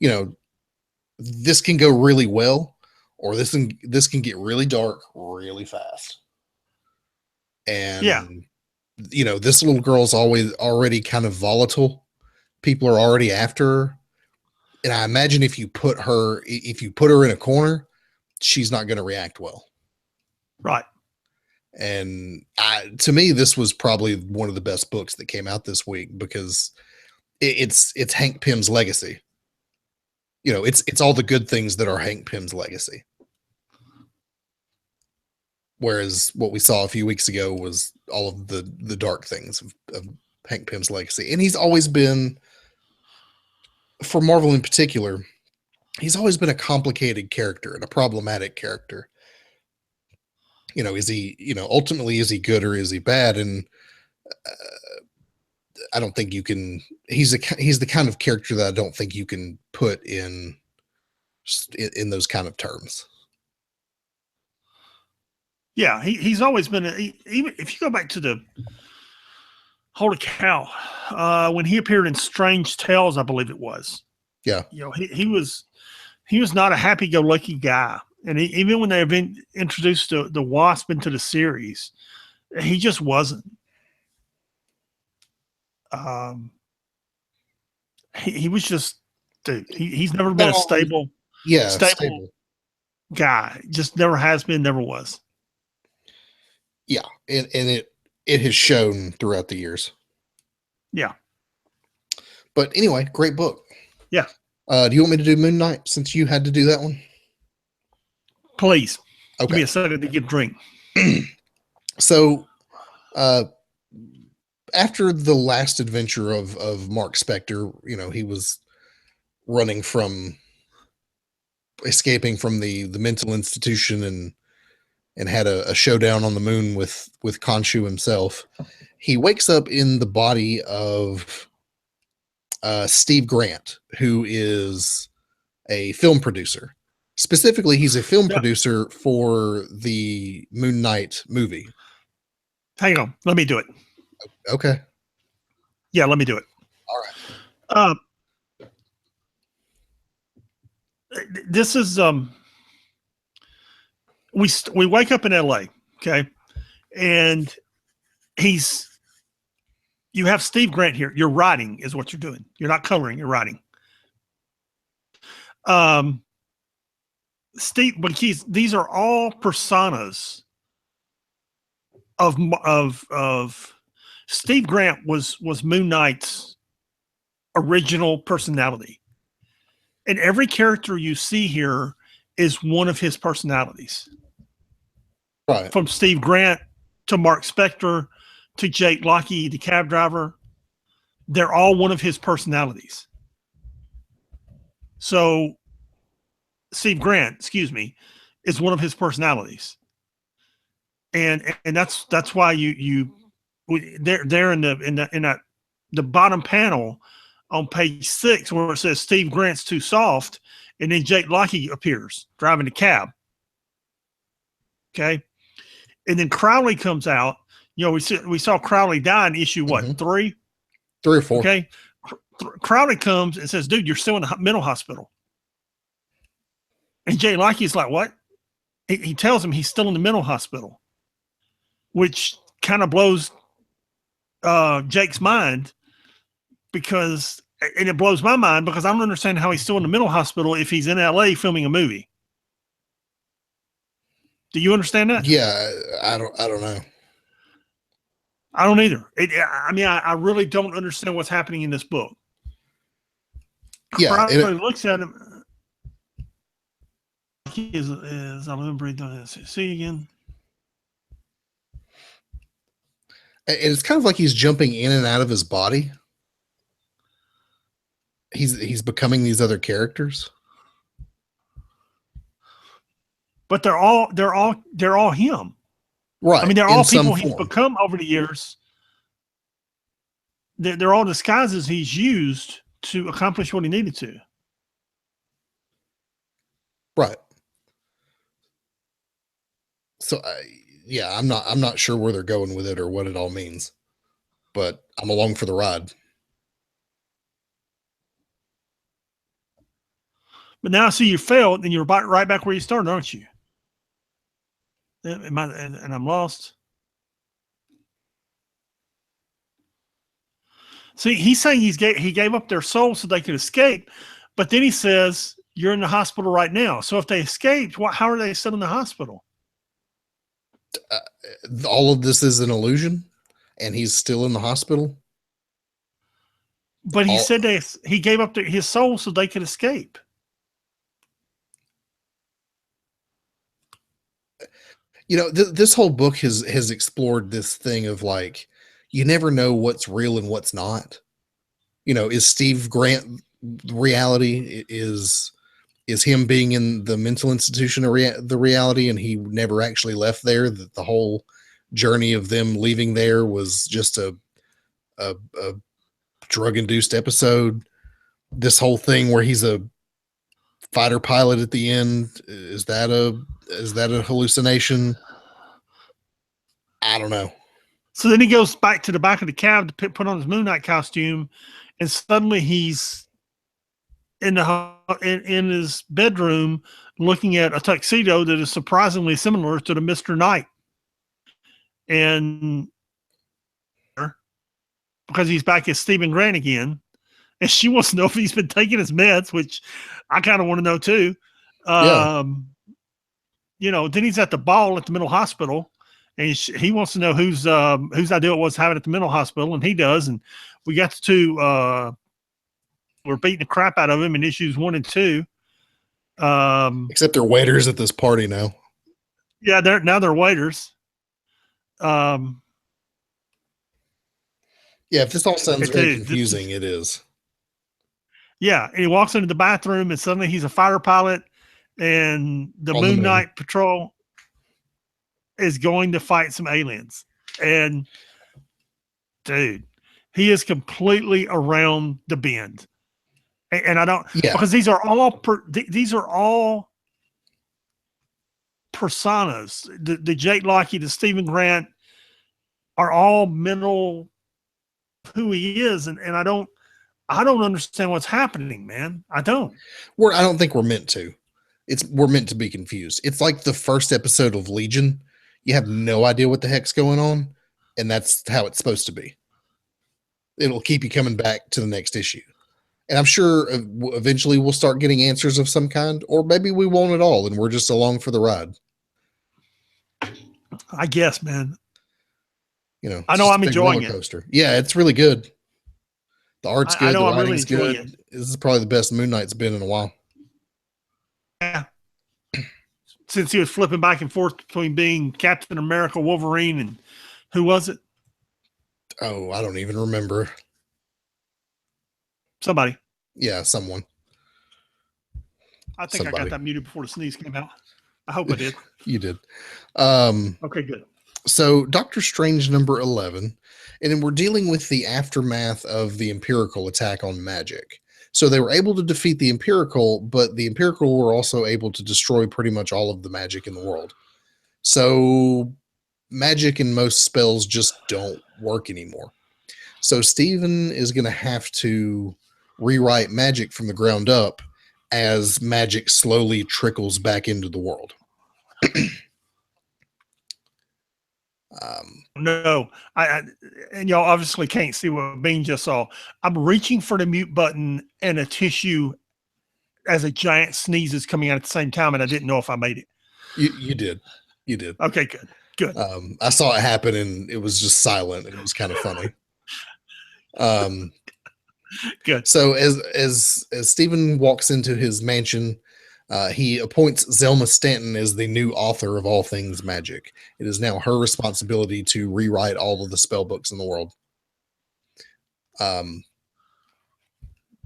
You know, this can go really well, or this can get really dark really fast. Yeah. And this little girl's always already kind of volatile. People are already after her. And I imagine if you put her in a corner, she's not going to react well. Right. And to me, this was probably one of the best books that came out this week because it's Hank Pym's legacy. It's all the good things that are Hank Pym's legacy. Whereas what we saw a few weeks ago was all of the dark things of Hank Pym's legacy. And he's always been, for Marvel in particular, he's always been a complicated character and a problematic character. Is he, ultimately, is he good or is he bad? And I don't think you can, he's the kind of character that I don't think you can put in those kind of terms. Yeah, he's always been even if you go back to the holy cow, when he appeared in Strange Tales, I believe it was. Yeah, he was not a happy-go-lucky guy, and even when they've been introduced the Wasp into the series, he just wasn't. He was just, dude. He's never been a stable guy. Just never has been, never was. Yeah, and it has shown throughout the years. Yeah. But anyway, great book. Yeah. Do you want me to do Moon Knight since you had to do that one? Please. Okay. Give me a second to get a drink. So, after the last adventure of Mark Spector, he was running from escaping from the mental institution and had a showdown on the moon with Khonshu himself. He wakes up in the body of Steve Grant, who is a film producer. Specifically, he's a film producer for the Moon Knight movie. Hang on. Let me do it. Okay. Yeah, let me do it. All right. This is we wake up in LA, okay? And you have Steve Grant here. You're writing is what you're doing. You're not coloring, you're writing. Steve, but these are all personas of Steve Grant was Moon Knight's original personality. And every character you see here is one of his personalities. Right. From Steve Grant to Mark Spector to Jake Lockie, the cab driver, they're all one of his personalities. So Steve Grant, is one of his personalities. And that's why they're in the bottom panel on page 6 where it says Steve Grant's too soft, and then Jake Lockie appears driving the cab. Okay. And then Crowley comes out. We saw Crowley die in issue what, 3? 3 or 4. Okay. Crowley comes and says, dude, you're still in the mental hospital. And Jake Lockie is like, what? He tells him he's still in the mental hospital, which kind of blows Jake's mind and it blows my mind because I don't understand how he's still in the mental hospital if he's in LA filming a movie. Do you understand that? Yeah, I don't know. I don't either. I really don't understand what's happening in this book. Yeah, Crowley looks at him. Is I remember see you again. It's kind of like he's jumping in and out of his body. He's becoming these other characters. But they're all him. Right. I mean, they're all people he's become over the years. They're all disguises he's used to accomplish what he needed to. Right. So yeah, I'm not sure where they're going with it or what it all means, but I'm along for the ride. But now I see you failed, and you're right back where you started, aren't you? And I'm lost. See, he's saying he gave up their soul so they could escape, but then he says you're in the hospital right now. So if they escaped, how are they still in the hospital? All of this is an illusion, and he's still in the hospital. But he said he gave up his soul so they could escape. You know, this whole book has explored this thing of like, you never know what's real and what's not. You know, is Steve Grant reality? Is him being in the mental institution the reality, and he never actually left there? That the whole journey of them leaving there was just a drug-induced episode. This whole thing where he's a fighter pilot at the end, is that a hallucination? I don't know. So then he goes back to the back of the cab to put on his Moon Knight costume, and suddenly he's in his bedroom looking at a tuxedo that is surprisingly similar to the Mr. Knight. And because he's back as Stephen Grant again, and she wants to know if he's been taking his meds, which I kind of want to know too. You know, then he's at the ball at the mental hospital, and he wants to know whose idea it was having it at the mental hospital, and he does. And we got to we're beating the crap out of him in issues 1 and 2. Except they're waiters at this party now. Yeah, they're waiters. Yeah, if this all sounds very confusing, it is. Yeah, and he walks into the bathroom, and suddenly he's a fighter pilot, and the Moon Knight Patrol is going to fight some aliens. And dude, he is completely around the bend. And I don't, because these are all personas. The Jake Lockie, the Stephen Grant are all mental who he is, and I don't understand what's happening, man. I don't. I don't think we're meant to. We're meant to be confused. It's like the first episode of Legion. You have no idea what the heck's going on, and that's how it's supposed to be. It'll keep you coming back to the next issue. And I'm sure eventually we'll start getting answers of some kind, or maybe we won't at all, and we're just along for the ride. I guess, man. You know, I know I'm enjoying it. Yeah, it's really good. The art's good. The writing's good. This is probably the best Moon Knight's been in a while. Yeah. Since he was flipping back and forth between being Captain America, Wolverine, and who was it? Oh, I don't even remember. Somebody. Yeah, someone. I think I got that muted before the sneeze came out. I hope I did. You did. Okay, good. So Doctor Strange number 11, and then we're dealing with the aftermath of the Empirical attack on Magic. So they were able to defeat the Empirical, but the Empirical were also able to destroy pretty much all of the magic in the world. So magic and most spells just don't work anymore. So Stephen is going to have to rewrite magic from the ground up as magic slowly trickles back into the world. No, and y'all obviously can't see what Bean just saw. I'm reaching for the mute button, and a tissue as a giant sneeze is coming out at the same time, and I didn't know if I made it. You did. You did. Okay, good. I saw it happen, and it was just silent, and it was kind of funny. Good. So as Stephen walks into his mansion, he appoints Zelma Stanton as the new author of all things magic. It is now her responsibility to rewrite all of the spell books in the world.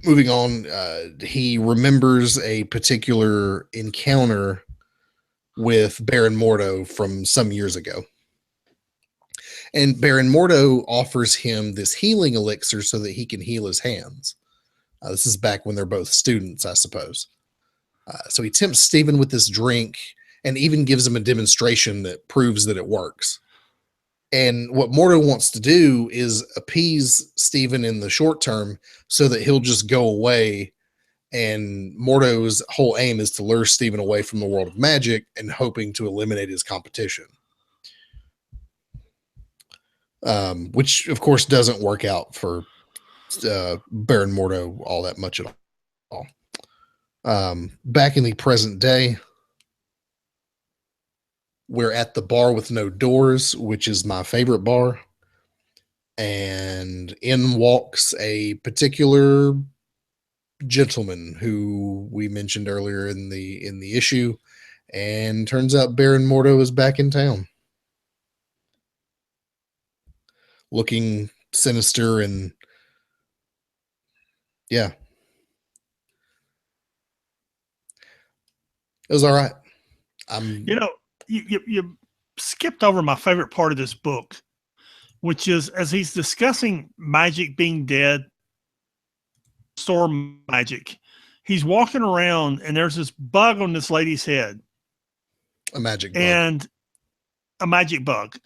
Moving on, he remembers a particular encounter with Baron Mordo from some years ago. And Baron Mordo offers him this healing elixir so that he can heal his hands. This is back when they're both students, I suppose. So he tempts Stephen with this drink, and even gives him a demonstration that proves that it works. And what Mordo wants to do is appease Steven in the short term so that he'll just go away. And Mordo's whole aim is to lure Steven away from the world of magic and hoping to eliminate his competition. Which, of course, doesn't work out for Baron Mordo all that much at all. Back in the present day, we're at the bar with no doors, which is my favorite bar. And in walks a particular gentleman who we mentioned earlier in the issue, and turns out Baron Mordo is back in town, looking sinister, and yeah, it was all right. You skipped over my favorite part of this book, which is as he's discussing magic being dead, storm magic, he's walking around and there's this bug on this lady's head. A magic bug. And a magic bug.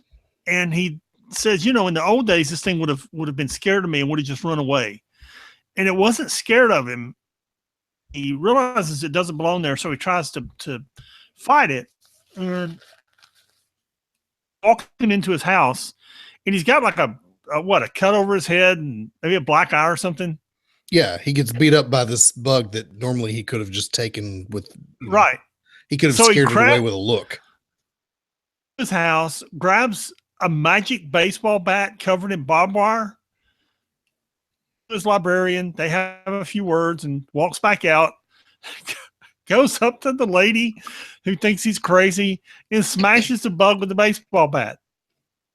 And he says, in the old days, this thing would have been scared of me and would have just run away. And it wasn't scared of him. He realizes it doesn't belong there, so he tries to fight it. And walking into his house, and he's got like a cut over his head and maybe a black eye or something. Yeah, he gets beat up by this bug that normally he could have just taken with. Right. He could have scared it away with a look. His house, grabs a magic baseball bat covered in barbed wire. His librarian, they have a few words and walks back out. Goes up to the lady who thinks he's crazy and smashes the bug with the baseball bat.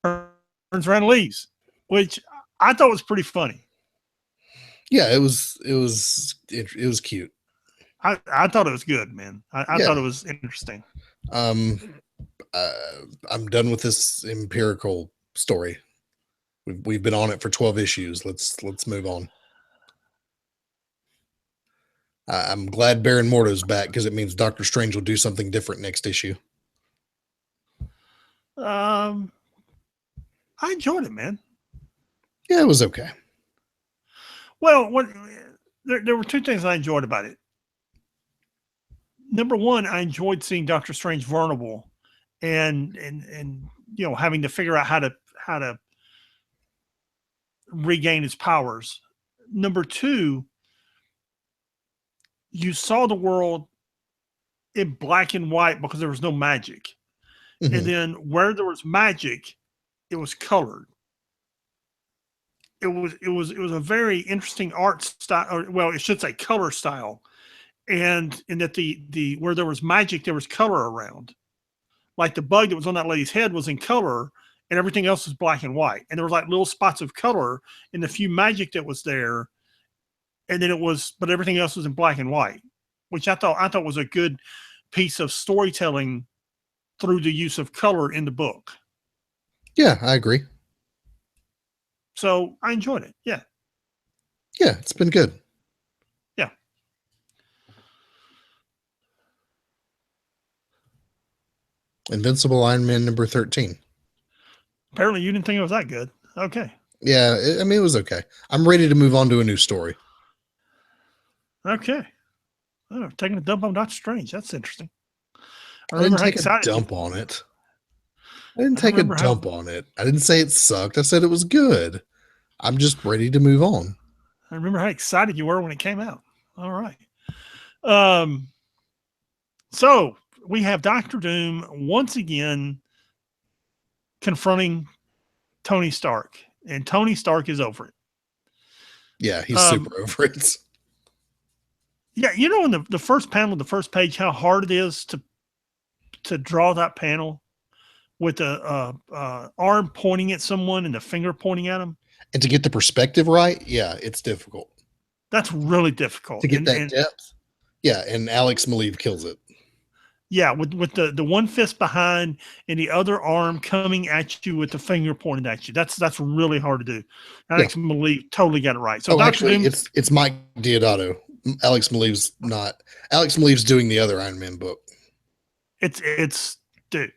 Turns around and leaves, which I thought was pretty funny. Yeah, it was cute. I thought it was good, man. I thought it was interesting. I'm done with this empirical story. We've been on it for 12 issues. Let's move on. I'm glad Baron Mordo's back because it means Doctor Strange will do something different next issue. I enjoyed it, man. Yeah, it was okay. Well, there were two things I enjoyed about it. Number one, I enjoyed seeing Doctor Strange vulnerable and having to figure out how to regain his powers. Number two, you saw the world in black and white because there was no magic. Mm-hmm. And then where there was magic, it was colored. It was a very interesting art style, or, well, it should say color style. And that the where there was magic, there was color around. Like the bug that was on that lady's head was in color, and everything else was black and white. And there was like little spots of color in the few magic that was there. And then but everything else was in black and white, which I thought was a good piece of storytelling through the use of color in the book. Yeah, I agree. So I enjoyed it. Yeah. Yeah, it's been good. Yeah. Invincible Iron Man number 13. Apparently you didn't think it was that good. Okay. Yeah, it was okay. I'm ready to move on to a new story. Okay. Oh, taking a dump on Doctor Strange. That's interesting. I didn't take a dump on it. I didn't take a dump on it. I didn't say it sucked. I said it was good. I'm just ready to move on. I remember how excited you were when it came out. All right. So we have Dr. Doom once again confronting Tony Stark, and Tony Stark is over it. Yeah, he's super over it. Yeah, in the first panel, the first page, how hard it is to draw that panel with the arm pointing at someone and the finger pointing at them. And to get the perspective right, yeah, it's difficult. That's really difficult. To get that depth. Yeah, and Alex Maleev kills it. Yeah, with the one fist behind and the other arm coming at you with the finger pointed at you. That's really hard to do. Alex Maleev totally got it right. So actually, it's Mike Deodato. Alex Maleev's not. Alex Maleev's doing the other Iron Man book. it's dude,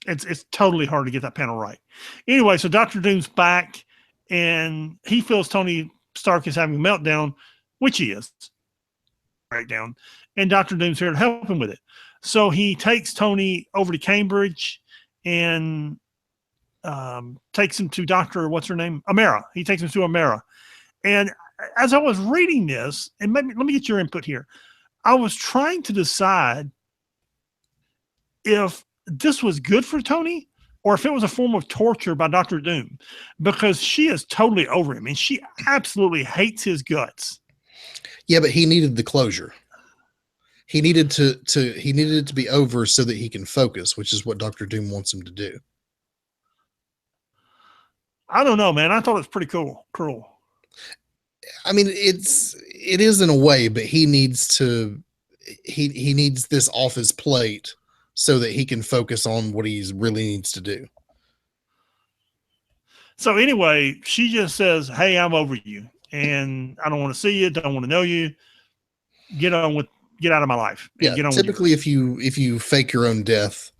it's totally hard to get that panel right. Anyway, so Doctor Doom's back, and he feels Tony Stark is having a meltdown, which he is. Breakdown, and Doctor Doom's here to help him with it. So he takes Tony over to Cambridge and takes him to Dr. What's her name? Amara. He takes him to Amara. And as I was reading this, and maybe let me get your input here. I was trying to decide if this was good for Tony or if it was a form of torture by Dr. Doom, because she is totally over him and she absolutely hates his guts. Yeah, but he needed the closure. He needed he needed it to be over so that he can focus, which is what Dr. Doom wants him to do. I don't know, man. I thought it was pretty cruel. I mean, it is in a way, but he needs to he needs this off his plate so that he can focus on what he really needs to do. So anyway, she just says, "Hey, I'm over you, and I don't want to see you. Don't want to know you. Get out of my life." Yeah. Typically, if you fake your own death,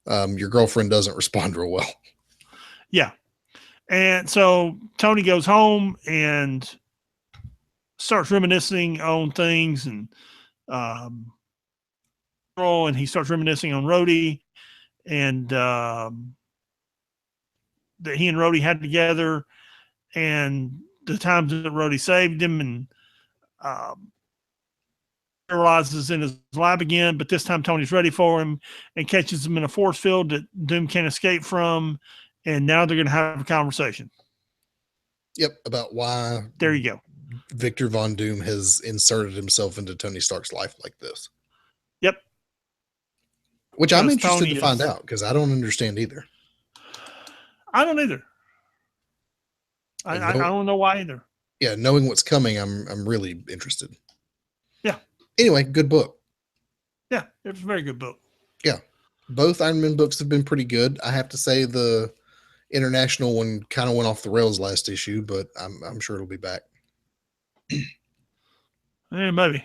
your girlfriend doesn't respond real well. Yeah. And so Tony goes home and starts reminiscing on things, and he starts reminiscing on Rhodey and that he and Rhodey had together, and the times that Rhodey saved him, and realizes in his lab again, but this time Tony's ready for him and catches him in a force field that Doom can't escape from. And now they're going to have a conversation. Yep. About why. There you go. Victor Von Doom has inserted himself into Tony Stark's life like this. Yep. Which I'm interested to find out, because I don't understand either. I don't either. I don't know why either. Yeah, knowing what's coming, I'm really interested. Yeah. Anyway, good book. Yeah, it's a very good book. Yeah. Both Iron Man books have been pretty good. I have to say the international one kind of went off the rails last issue, but I'm sure it'll be back. Yeah, maybe.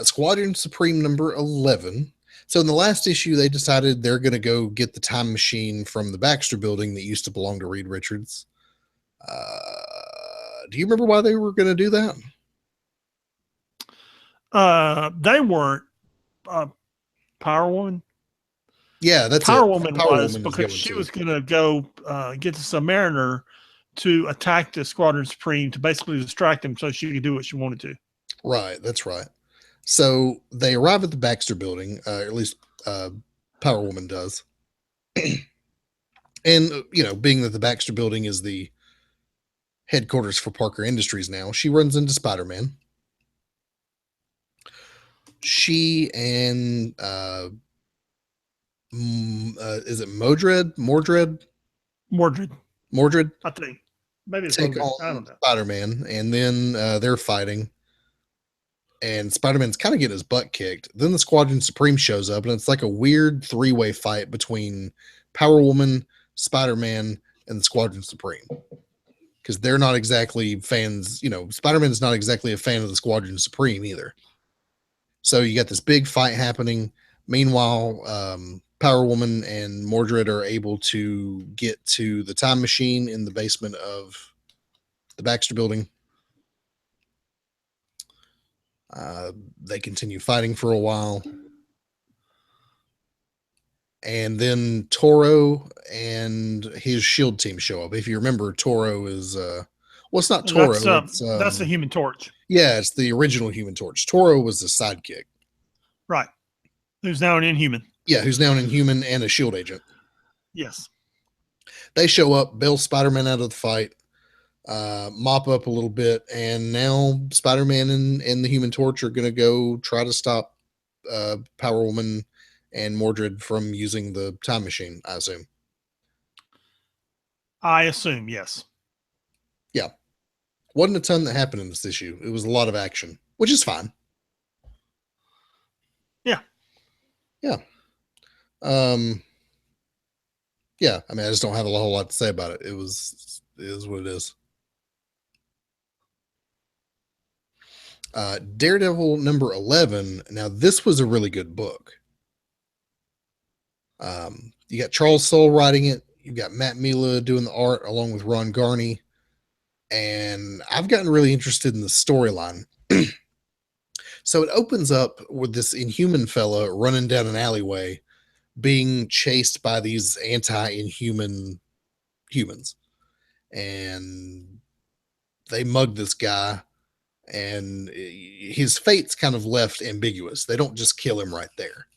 Squadron Supreme number 11. So in the last issue, they decided they're going to go get the time machine from the Baxter building that used to belong to Reed Richards. Do you remember why they were going to do that? They weren't Power Woman. Yeah, that's Power Woman was because she was going to go get the Submariner to attack the Squadron Supreme to basically distract them so she could do what she wanted to. Right, that's right. So they arrive at the Baxter building, at least Power Woman does. And, being that the Baxter building is the headquarters for Parker Industries now, she runs into Spider-Man. She and is it Mordred? I think. Maybe it's take on I don't know. Spider-Man, and then they're fighting. And Spider-Man's kind of getting his butt kicked. Then the Squadron Supreme shows up, and it's like a weird three-way fight between Power Woman, Spider-Man, and the Squadron Supreme. Because they're not exactly fans, Spider-Man's not exactly a fan of the Squadron Supreme either. So you got this big fight happening. Meanwhile, Power Woman and Mordred are able to get to the time machine in the basement of the Baxter building. They continue fighting for a while. And then Toro and his SHIELD team show up. If you remember, Toro is it's not Toro. That's the Human Torch. Yeah, it's the original Human Torch. Toro was the sidekick. Right. Who's now an Inhuman. Yeah, who's now an Inhuman and a SHIELD agent. Yes. They show up, bail Spider-Man out of the fight, mop up a little bit, and now Spider-Man and the Human Torch are going to go try to stop Power Woman and Mordred from using the time machine, I assume. I assume, yes. Yeah. Wasn't a ton that happened in this issue. It was a lot of action, which is fine. Yeah. Yeah. Yeah, I mean, I just don't have a whole lot to say about it. It is what it is. Daredevil number 11. Now, this was a really good book. You got Charles Soule writing it. You've got Matt Mila doing the art along with Ron Garney. And I've gotten really interested in the storyline. So it opens up with this Inhuman fella running down an alleyway being chased by these anti-inhuman humans. And they mug this guy, and his fate's kind of left ambiguous. They don't just kill him right there.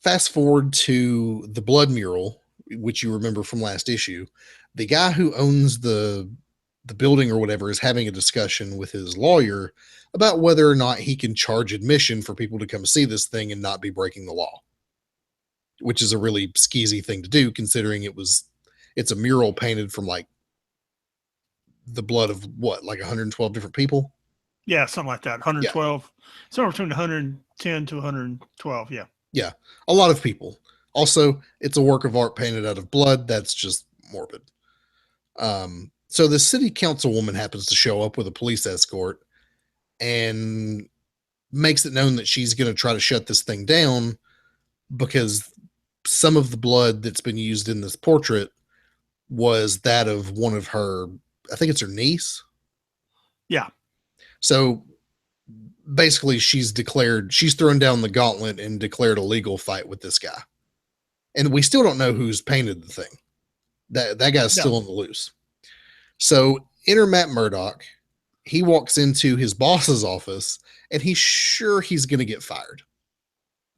Fast forward to the Blood Mural, which you remember from last issue. The guy who owns the building or whatever is having a discussion with his lawyer about whether or not he can charge admission for people to come see this thing and not be breaking the law, which is a really skeezy thing to do, considering it's a mural painted from like the blood of what, like 112 different people? Yeah, something like that. 112, yeah. Somewhere between 110 to 112. Yeah. Yeah, a lot of people. Also, it's a work of art painted out of blood. That's just morbid. So the city councilwoman happens to show up with a police escort and makes it known that she's going to try to shut this thing down because some of the blood that's been used in this portrait was that of one of her, I think it's her niece. Yeah. So basically she's thrown down the gauntlet and declared a legal fight with this guy. And we still don't know who's painted the thing. That guy's still on the loose. So enter Matt Murdock. He walks into his boss's office and he's sure he's going to get fired.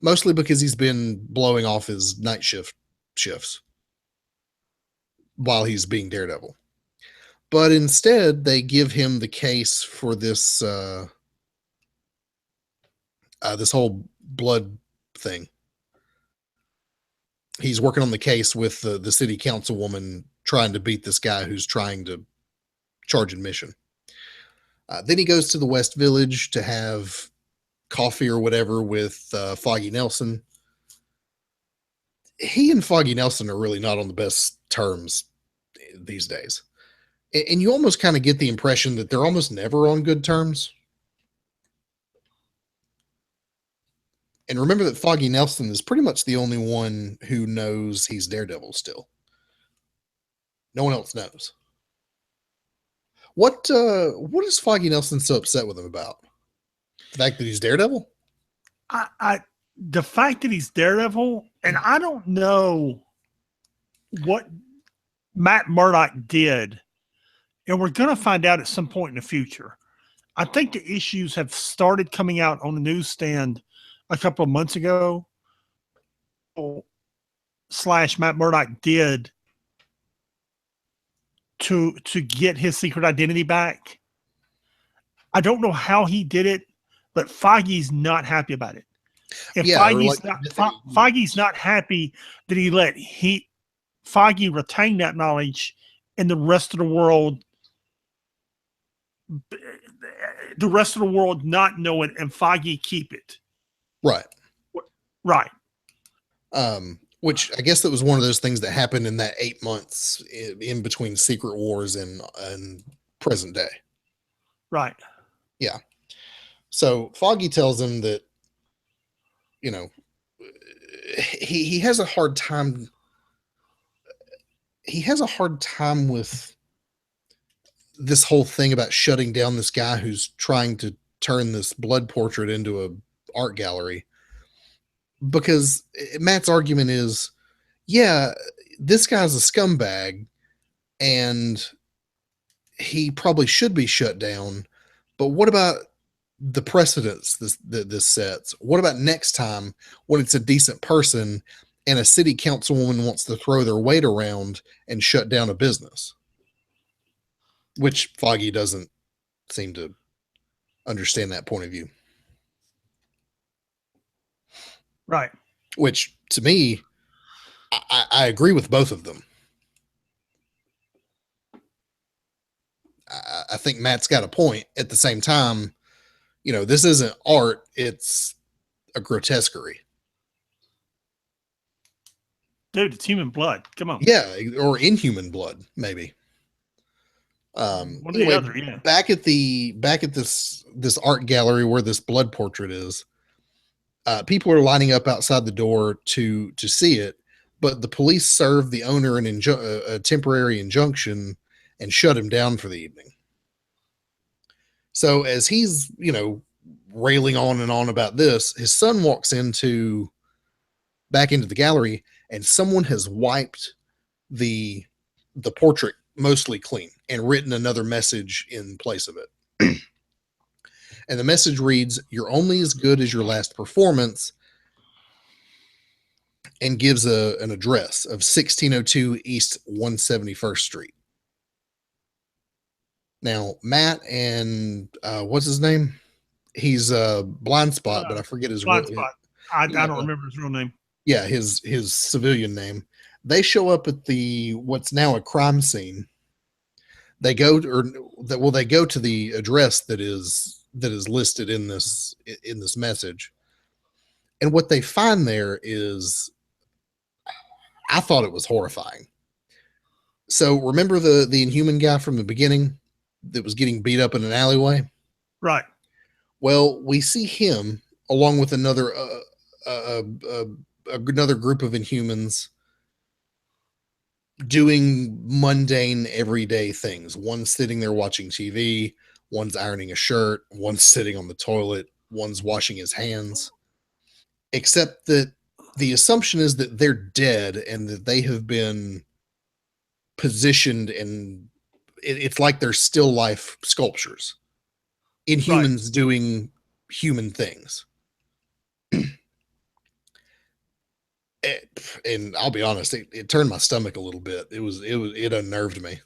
Mostly because he's been blowing off his night shifts while he's being Daredevil. But instead, they give him the case for this this whole blood thing. He's working on the case with the city councilwoman trying to beat this guy who's trying to charge admission. Then he goes to the West Village to have coffee or whatever with Foggy Nelson. He and Foggy Nelson are really not on the best terms these days. And you almost kind of get the impression that they're almost never on good terms. And remember that Foggy Nelson is pretty much the only one who knows he's Daredevil still. No one else knows. What is Foggy Nelson so upset with him about? The fact that he's Daredevil? The fact that he's Daredevil, and I don't know what Matt Murdock did, and we're going to find out at some point in the future. I think the issues have started coming out on the newsstand a couple of months ago. / Matt Murdock did to get his secret identity back. I don't know how he did it, but Foggy's not happy about it. And Foggy's not happy that he let Foggy retain that knowledge and the rest of the world not know it and Foggy keep it. Right. Right. Which I guess that was one of those things that happened in that 8 months in between Secret Wars and present day. Right. Yeah. So Foggy tells him that, you know, he has a hard time. He has a hard time with this whole thing about shutting down this guy who's trying to turn this blood portrait into a art gallery. Because Matt's argument is, yeah, this guy's a scumbag and he probably should be shut down. But what about the precedents this sets? What about next time when it's a decent person and a city councilwoman wants to throw their weight around and shut down a business? Which Foggy doesn't seem to understand that point of view. Right. Which, to me, I agree with both of them. I think Matt's got a point. At the same time, you know, this isn't art. It's a grotesquerie. Dude, it's human blood. Come on. Yeah, or inhuman blood, maybe. One or anyway, the other, yeah. back at this art gallery where this blood portrait is, people are lining up outside the door to see it, but the police serve the owner a temporary injunction and shut him down for the evening. So as he's, railing on and on about this, his son walks back into the gallery, and someone has wiped the portrait mostly clean and written another message in place of it. And the message reads, "You're only as good as your last performance," and gives an address of 1602 East 171st Street. Now, Matt and what's his name? He's Blind Spot, but I forget his Blind Spot. I don't remember his real name. Yeah, his civilian name. They show up at what's now a crime scene. They go to the address that is listed in this message, and what they find there is, I thought it was horrifying. So remember the Inhuman guy from the beginning that was getting beat up in an alleyway? Right. Well, we see him along with another group of Inhumans doing mundane, everyday things. One's sitting there watching TV, one's ironing a shirt, one's sitting on the toilet, one's washing his hands. Except that the assumption is that they're dead and that they have been positioned, and it's like they're still life sculptures. Inhumans doing human things. And I'll be honest, it turned my stomach a little bit. It unnerved me.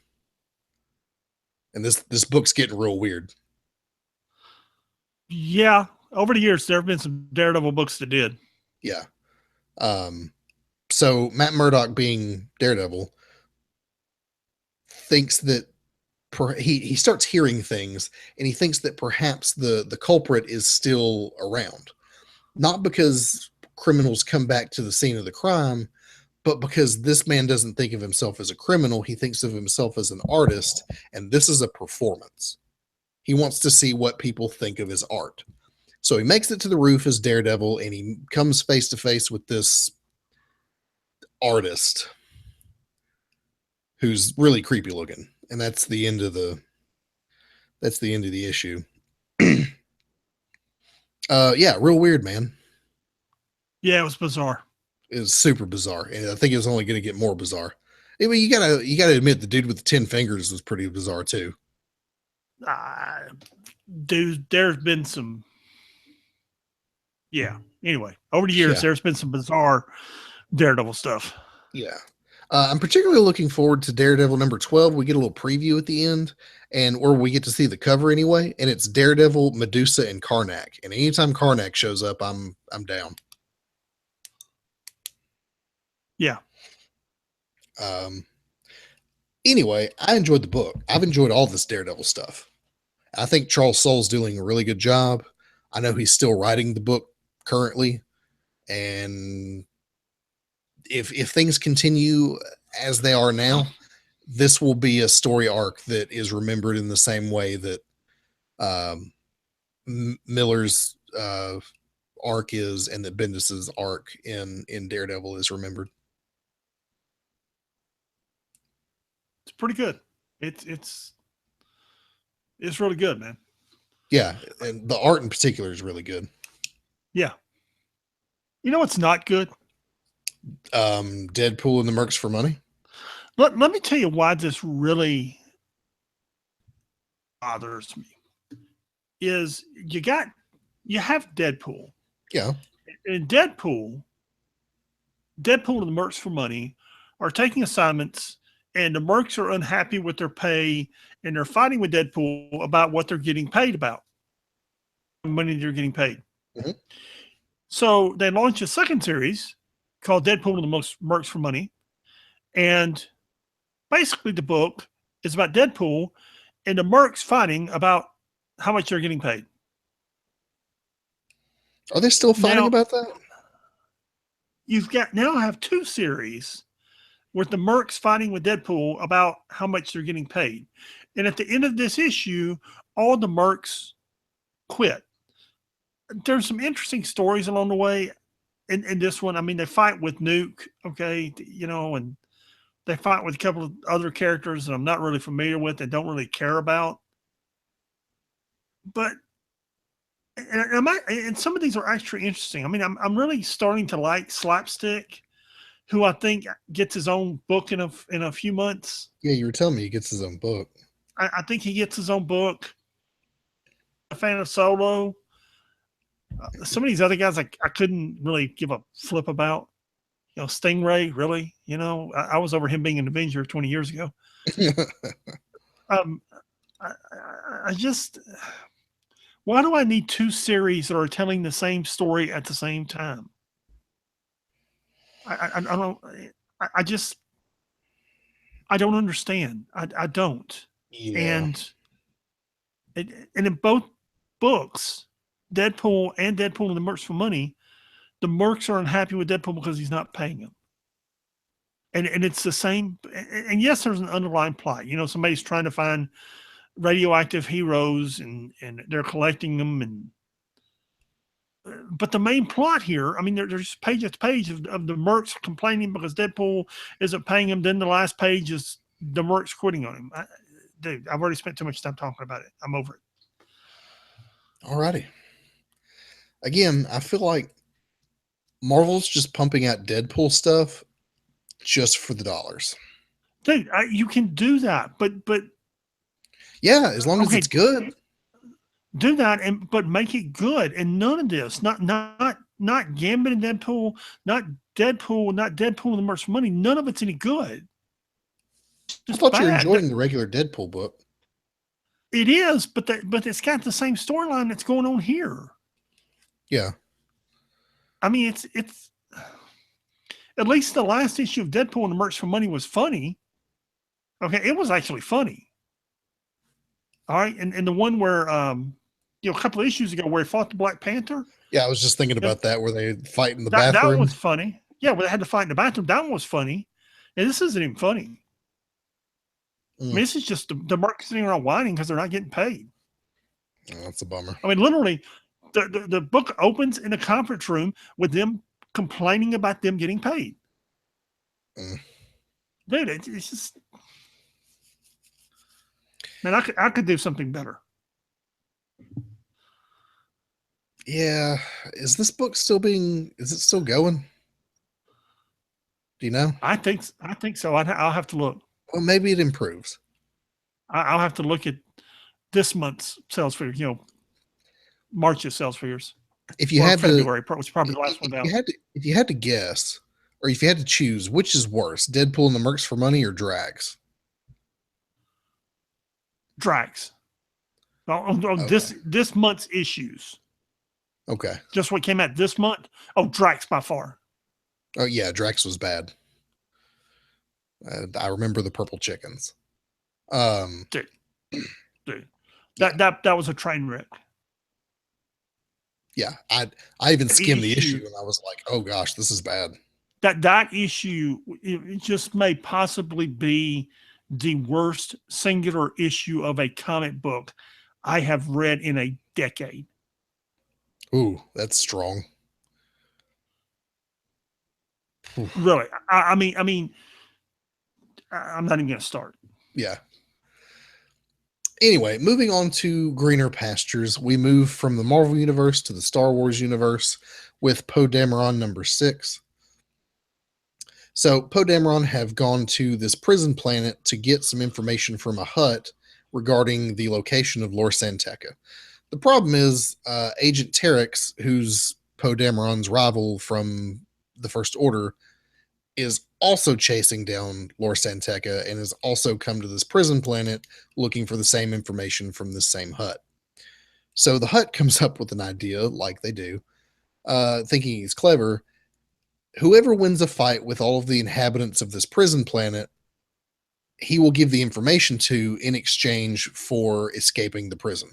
And this book's getting real weird. Yeah, over the years there have been some Daredevil books that did. Yeah. So Matt Murdock, being Daredevil, thinks that he starts hearing things, and he thinks that perhaps the culprit is still around, not because criminals come back to the scene of the crime, but because this man doesn't think of himself as a criminal. He thinks of himself as an artist, and this is a performance. He wants to see what people think of his art. So he makes it to the roof as Daredevil, and he comes face to face with this artist who's really creepy looking. And that's the end of the issue. Yeah, real weird, man. Yeah, it was bizarre. It was super bizarre, and I think it was only going to get more bizarre. I mean, you gotta admit, the dude with the 10 fingers was pretty bizarre too. Dude, there's been some. Yeah. Anyway, over the years, there's been some bizarre Daredevil stuff. Yeah. I'm particularly looking forward to Daredevil number 12. We get a little preview at the end, or we get to see the cover anyway, and it's Daredevil, Medusa, and Karnak. And anytime Karnak shows up, I'm down. Yeah. Anyway, I enjoyed the book. I've enjoyed all this Daredevil stuff. I think Charles Soule's doing a really good job. I know he's still writing the book currently, and if things continue as they are now, this will be a story arc that is remembered in the same way that Miller's arc is, and that Bendis's arc in Daredevil is remembered. It's pretty good. It's really good, man. Yeah, and the art in particular is really good. Yeah. You know what's not good? Deadpool and the Mercs for Money. Let me tell you why this really bothers me. Is you have Deadpool. Yeah. And Deadpool and the Mercs for Money are taking assignments, and the Mercs are unhappy with their pay, and they're fighting with Deadpool about what they're getting paid about. Money they're getting paid. Mm-hmm. So they launched a second series called Deadpool and the Mercs for Money. And basically the book is about Deadpool and the Mercs fighting about how much they're getting paid. Are they still fighting about that? Now have two series with the Mercs fighting with Deadpool about how much they're getting paid. And at the end of this issue, all the mercs quit. There's some interesting stories along the way in this one. I mean, they fight with Nuke, okay, and they fight with a couple of other characters that I'm not really familiar with and don't really care about. But and some of these are actually interesting. I mean, I'm really starting to like Slapstick, who I think gets his own book in a few months. Yeah, you were telling me he gets his own book. I think he gets his own book. A fan of Solo. Some of these other guys, I couldn't really give a flip about. Stingray, really? I was over him being an Avenger 20 years ago. I just, why do I need two series that are telling the same story at the same time? I don't. I don't understand. I don't. Yeah. And in both books, Deadpool and Deadpool and the Mercs for Money, the mercs are unhappy with Deadpool because he's not paying them. And it's the same. And yes, there's an underlying plot. Somebody's trying to find radioactive heroes and they're collecting them. But the main plot here, I mean, there's page after page of the mercs complaining because Deadpool isn't paying him. Then the last page is the mercs quitting on him. Dude, I've already spent too much time talking about it. I'm over it. Alrighty. Again, I feel like Marvel's just pumping out Deadpool stuff just for the dollars. Dude, you can do that, but yeah, as long as it's good. Do that, but make it good. And none of this, not Gambit and Deadpool, not Deadpool and the Mercs for Money. None of it's any good. I thought you were enjoying the regular Deadpool book. It is, but it's got the same storyline that's going on here. Yeah. I mean, it's at least the last issue of Deadpool and the Mercs for Money was funny. Okay, it was actually funny. All right, and the one where a couple of issues ago where he fought the Black Panther. Yeah, I was just thinking about that, where they fight in the bathroom. That was funny. Yeah, where they had to fight in the bathroom. That one was funny. And this isn't even funny. I mean, this is just the mercs sitting around whining because they're not getting paid. Oh, that's a bummer. I mean, literally, the book opens in a conference room with them complaining about them getting paid. Dude, it's just, man, I could do something better. Yeah, is this book still going? Do you know? I think so. I'll have to look. Well, maybe it improves. I'll have to look at this month's sales figures. March's sales figures. If you had February, which is probably the last one down. If you had to guess, or if you had to choose, which is worse, Deadpool and the Mercs for Money or Drax? Drax. Okay. This month's issues. Okay. Just what came out this month. Oh, Drax by far. Oh yeah, Drax was bad. I remember the purple chickens. Dude. That was a train wreck. Yeah, I even skimmed the issue and I was like, oh gosh, this is bad. That issue, it just may possibly be the worst singular issue of a comic book I have read in a decade. Ooh, that's strong. Really. I mean, I'm not even going to start. Yeah. Anyway, moving on to greener pastures, we move from the Marvel Universe to the Star Wars universe with Poe Dameron number 6. So Poe Dameron have gone to this prison planet to get some information from a Hutt regarding the location of Lor San Tekka. The problem is Agent Terex, who's Poe Dameron's rival from the First Order, is also chasing down Lor San Tekka and has also come to this prison planet looking for the same information from the same Hutt. So the Hutt comes up with an idea, like they do, thinking he's clever. Whoever wins a fight with all of the inhabitants of this prison planet, he will give the information to in exchange for escaping the prison.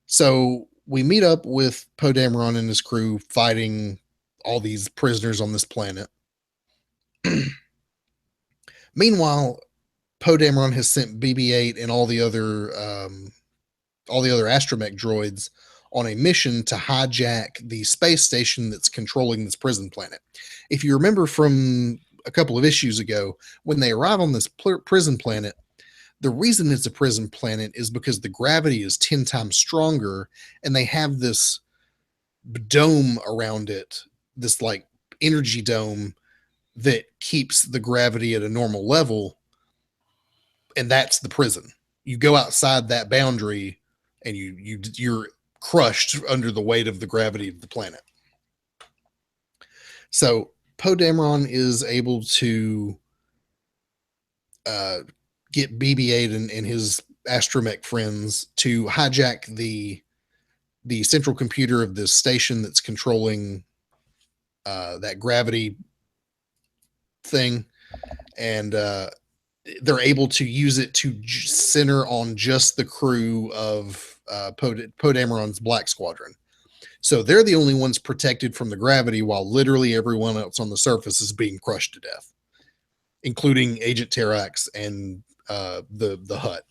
So we meet up with Poe Dameron and his crew fighting all these prisoners on this planet. Meanwhile, Poe Dameron has sent BB-8 and all the other astromech droids on a mission to hijack the space station that's controlling this prison planet. If you remember from a couple of issues ago, when they arrive on this prison planet, the reason it's a prison planet is because the gravity is 10 times stronger, and they have this dome around it, this like energy dome that keeps the gravity at a normal level, and that's the prison. You go outside that boundary and you're crushed under the weight of the gravity of the planet. So Poe Dameron is able to get BB-8 and his astromech friends to hijack the central computer of this station that's controlling that gravity thing, and they're able to use it to center on just the crew of Poe Dameron's Black Squadron. So they're the only ones protected from the gravity, while literally everyone else on the surface is being crushed to death, including Agent Terrax and the Hut.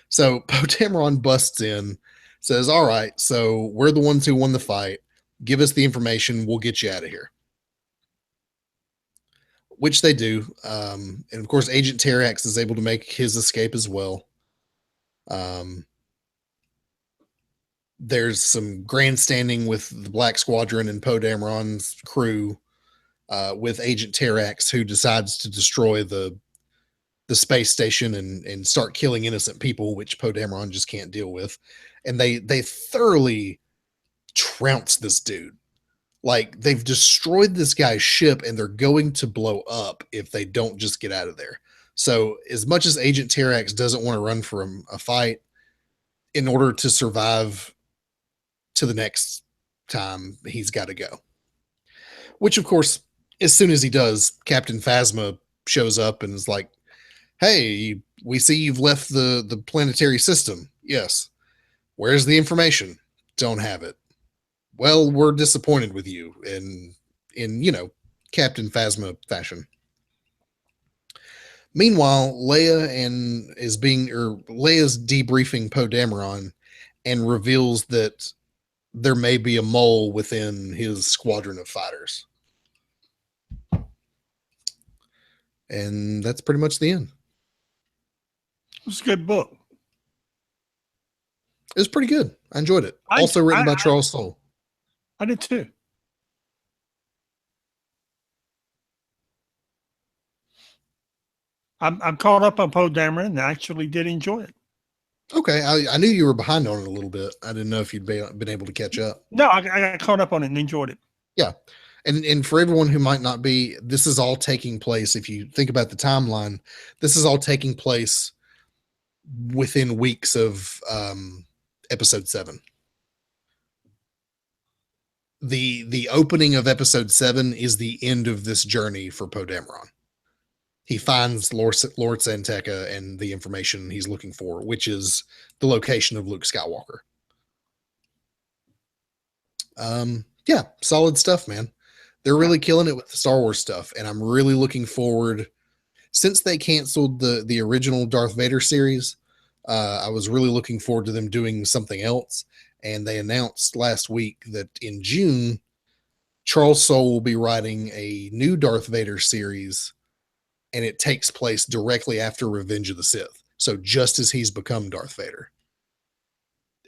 So Poe Dameron busts in, says, "All right, so we're the ones who won the fight. Give us the information. We'll get you out of here." Which they do. And of course, Agent Terrax is able to make his escape as well. There's some grandstanding with the Black Squadron and Poe Dameron's crew with Agent Terrax, who decides to destroy the space station and start killing innocent people, which Poe Dameron just can't deal with. And they thoroughly trounce this dude. Like, they've destroyed this guy's ship, and they're going to blow up if they don't just get out of there. So as much as Agent Terrax doesn't want to run from a fight, in order to survive to the next time, he's got to go. Which, of course, as soon as he does, Captain Phasma shows up and is like, "Hey, we see you've left the planetary system." "Yes." "Where's the information?" "Don't have it." "Well, we're disappointed with you," in Captain Phasma fashion. Meanwhile, Leia's debriefing Poe Dameron and reveals that there may be a mole within his squadron of fighters. And that's pretty much the end. It was a good book. It was pretty good. I enjoyed it. Also written by Charles Soule. I did too. I'm caught up on Poe Dameron and I actually did enjoy it. Okay, I knew you were behind on it a little bit. I didn't know if you'd been able to catch up. No, I got caught up on it and enjoyed it. Yeah, and for everyone who might not be, this is all taking place. If you think about the timeline, this is all taking place within weeks of episode 7. The opening of episode 7 is the end of this journey for Poe Dameron. He finds Lord San Tekka and the information he's looking for, which is the location of Luke Skywalker. Yeah, solid stuff, man. They're really killing it with the Star Wars stuff, and I'm really looking forward. Since they canceled the original Darth Vader series, I was really looking forward to them doing something else. And they announced last week that in June, Charles Soule will be writing a new Darth Vader series, and it takes place directly after Revenge of the Sith. So just as he's become Darth Vader.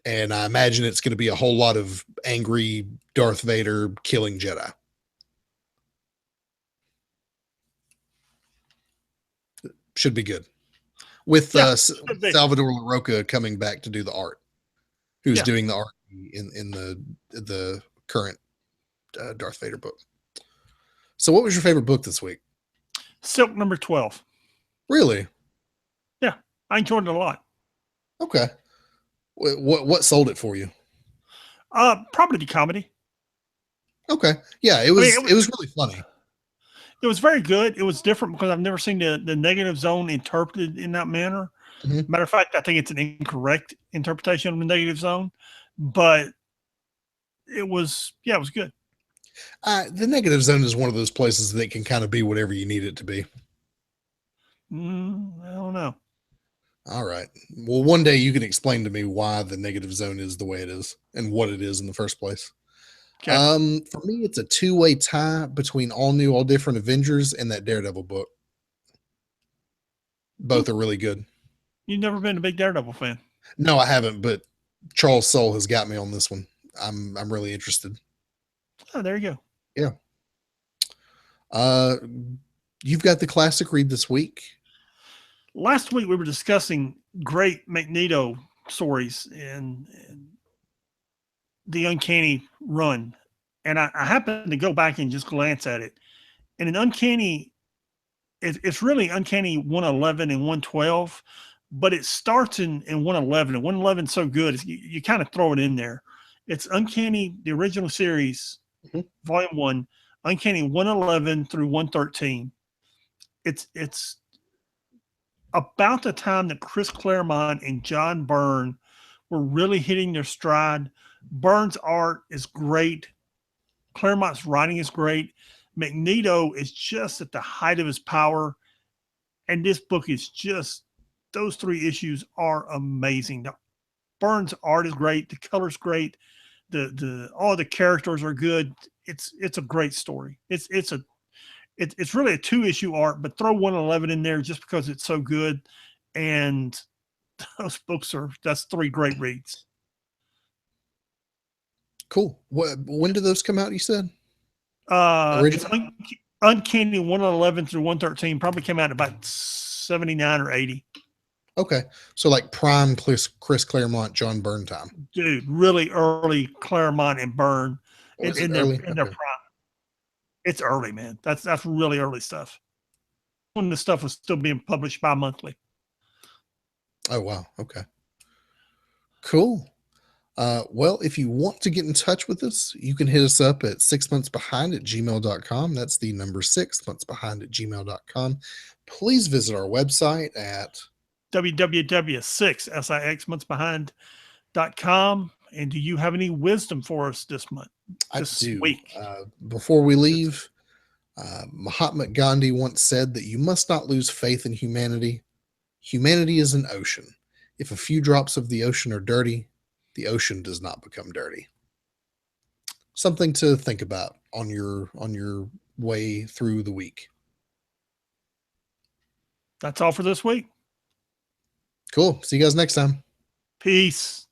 And I imagine it's going to be a whole lot of angry Darth Vader killing Jedi. Should be good. With Salvador LaRocca coming back to do the art. Who's doing the art in the current Darth Vader book. So what was your favorite book this week? Silk number 12. Really? Yeah, I enjoyed it a lot. Okay. What sold it for you? Probably the comedy. Okay. Yeah, it was really funny. It was very good. It was different because I've never seen the negative zone interpreted in that manner. Mm-hmm. Matter of fact, I think it's an incorrect interpretation of the negative zone, but it was good. The negative zone is one of those places that can kind of be whatever you need it to be. I don't know. All right. Well, one day you can explain to me why the negative zone is the way it is and what it is in the first place. Okay. For me, it's a two-way tie between All New, All Different Avengers and that Daredevil book. Both are really good. You've never been a big Daredevil fan? No, I haven't, but Charles Soule has got me on this one. I'm really interested. Oh, there you go. Yeah. You've got the classic read this week. Last week we were discussing great Magneto stories and the Uncanny run, and I happened to go back and just glance at it. And an Uncanny, it's really Uncanny 111 and 112, but it starts in 111, and 111 is so good, you kind of throw it in there. It's Uncanny, the original series, Volume 1, Uncanny 111 through 113. It's about the time that Chris Claremont and John Byrne were really hitting their stride. Byrne's art is great. Claremont's writing is great. Magneto is just at the height of his power. And this book is just, those 3 issues are amazing. Byrne's art is great. The color's great. All the characters are good. It's a great story. It's really a 2-issue arc, but throw 111 in there just because it's so good. And those books that's 3 great reads. Cool. When do those come out, you said? It's Uncanny 111 through 113 probably came out about 79 or 80. Okay. So like prime Chris Claremont, John Byrne time. Dude, really early Claremont and Byrne in their prime. It's early, man. That's really early stuff. When the stuff was still being published bi-monthly. Oh, wow. Okay. Cool. Well, if you want to get in touch with us, you can hit us up at 6monthsbehind@gmail.com. That's the number 6monthsbehind@gmail.com. Please visit our website at www.6monthsbehind.com. And do you have any wisdom for us this week? Before we leave, Mahatma Gandhi once said that you must not lose faith in humanity. Humanity is an ocean. If a few drops of the ocean are dirty, the ocean does not become dirty. Something to think about on your way through the week. That's all for this week. Cool. See you guys next time. Peace.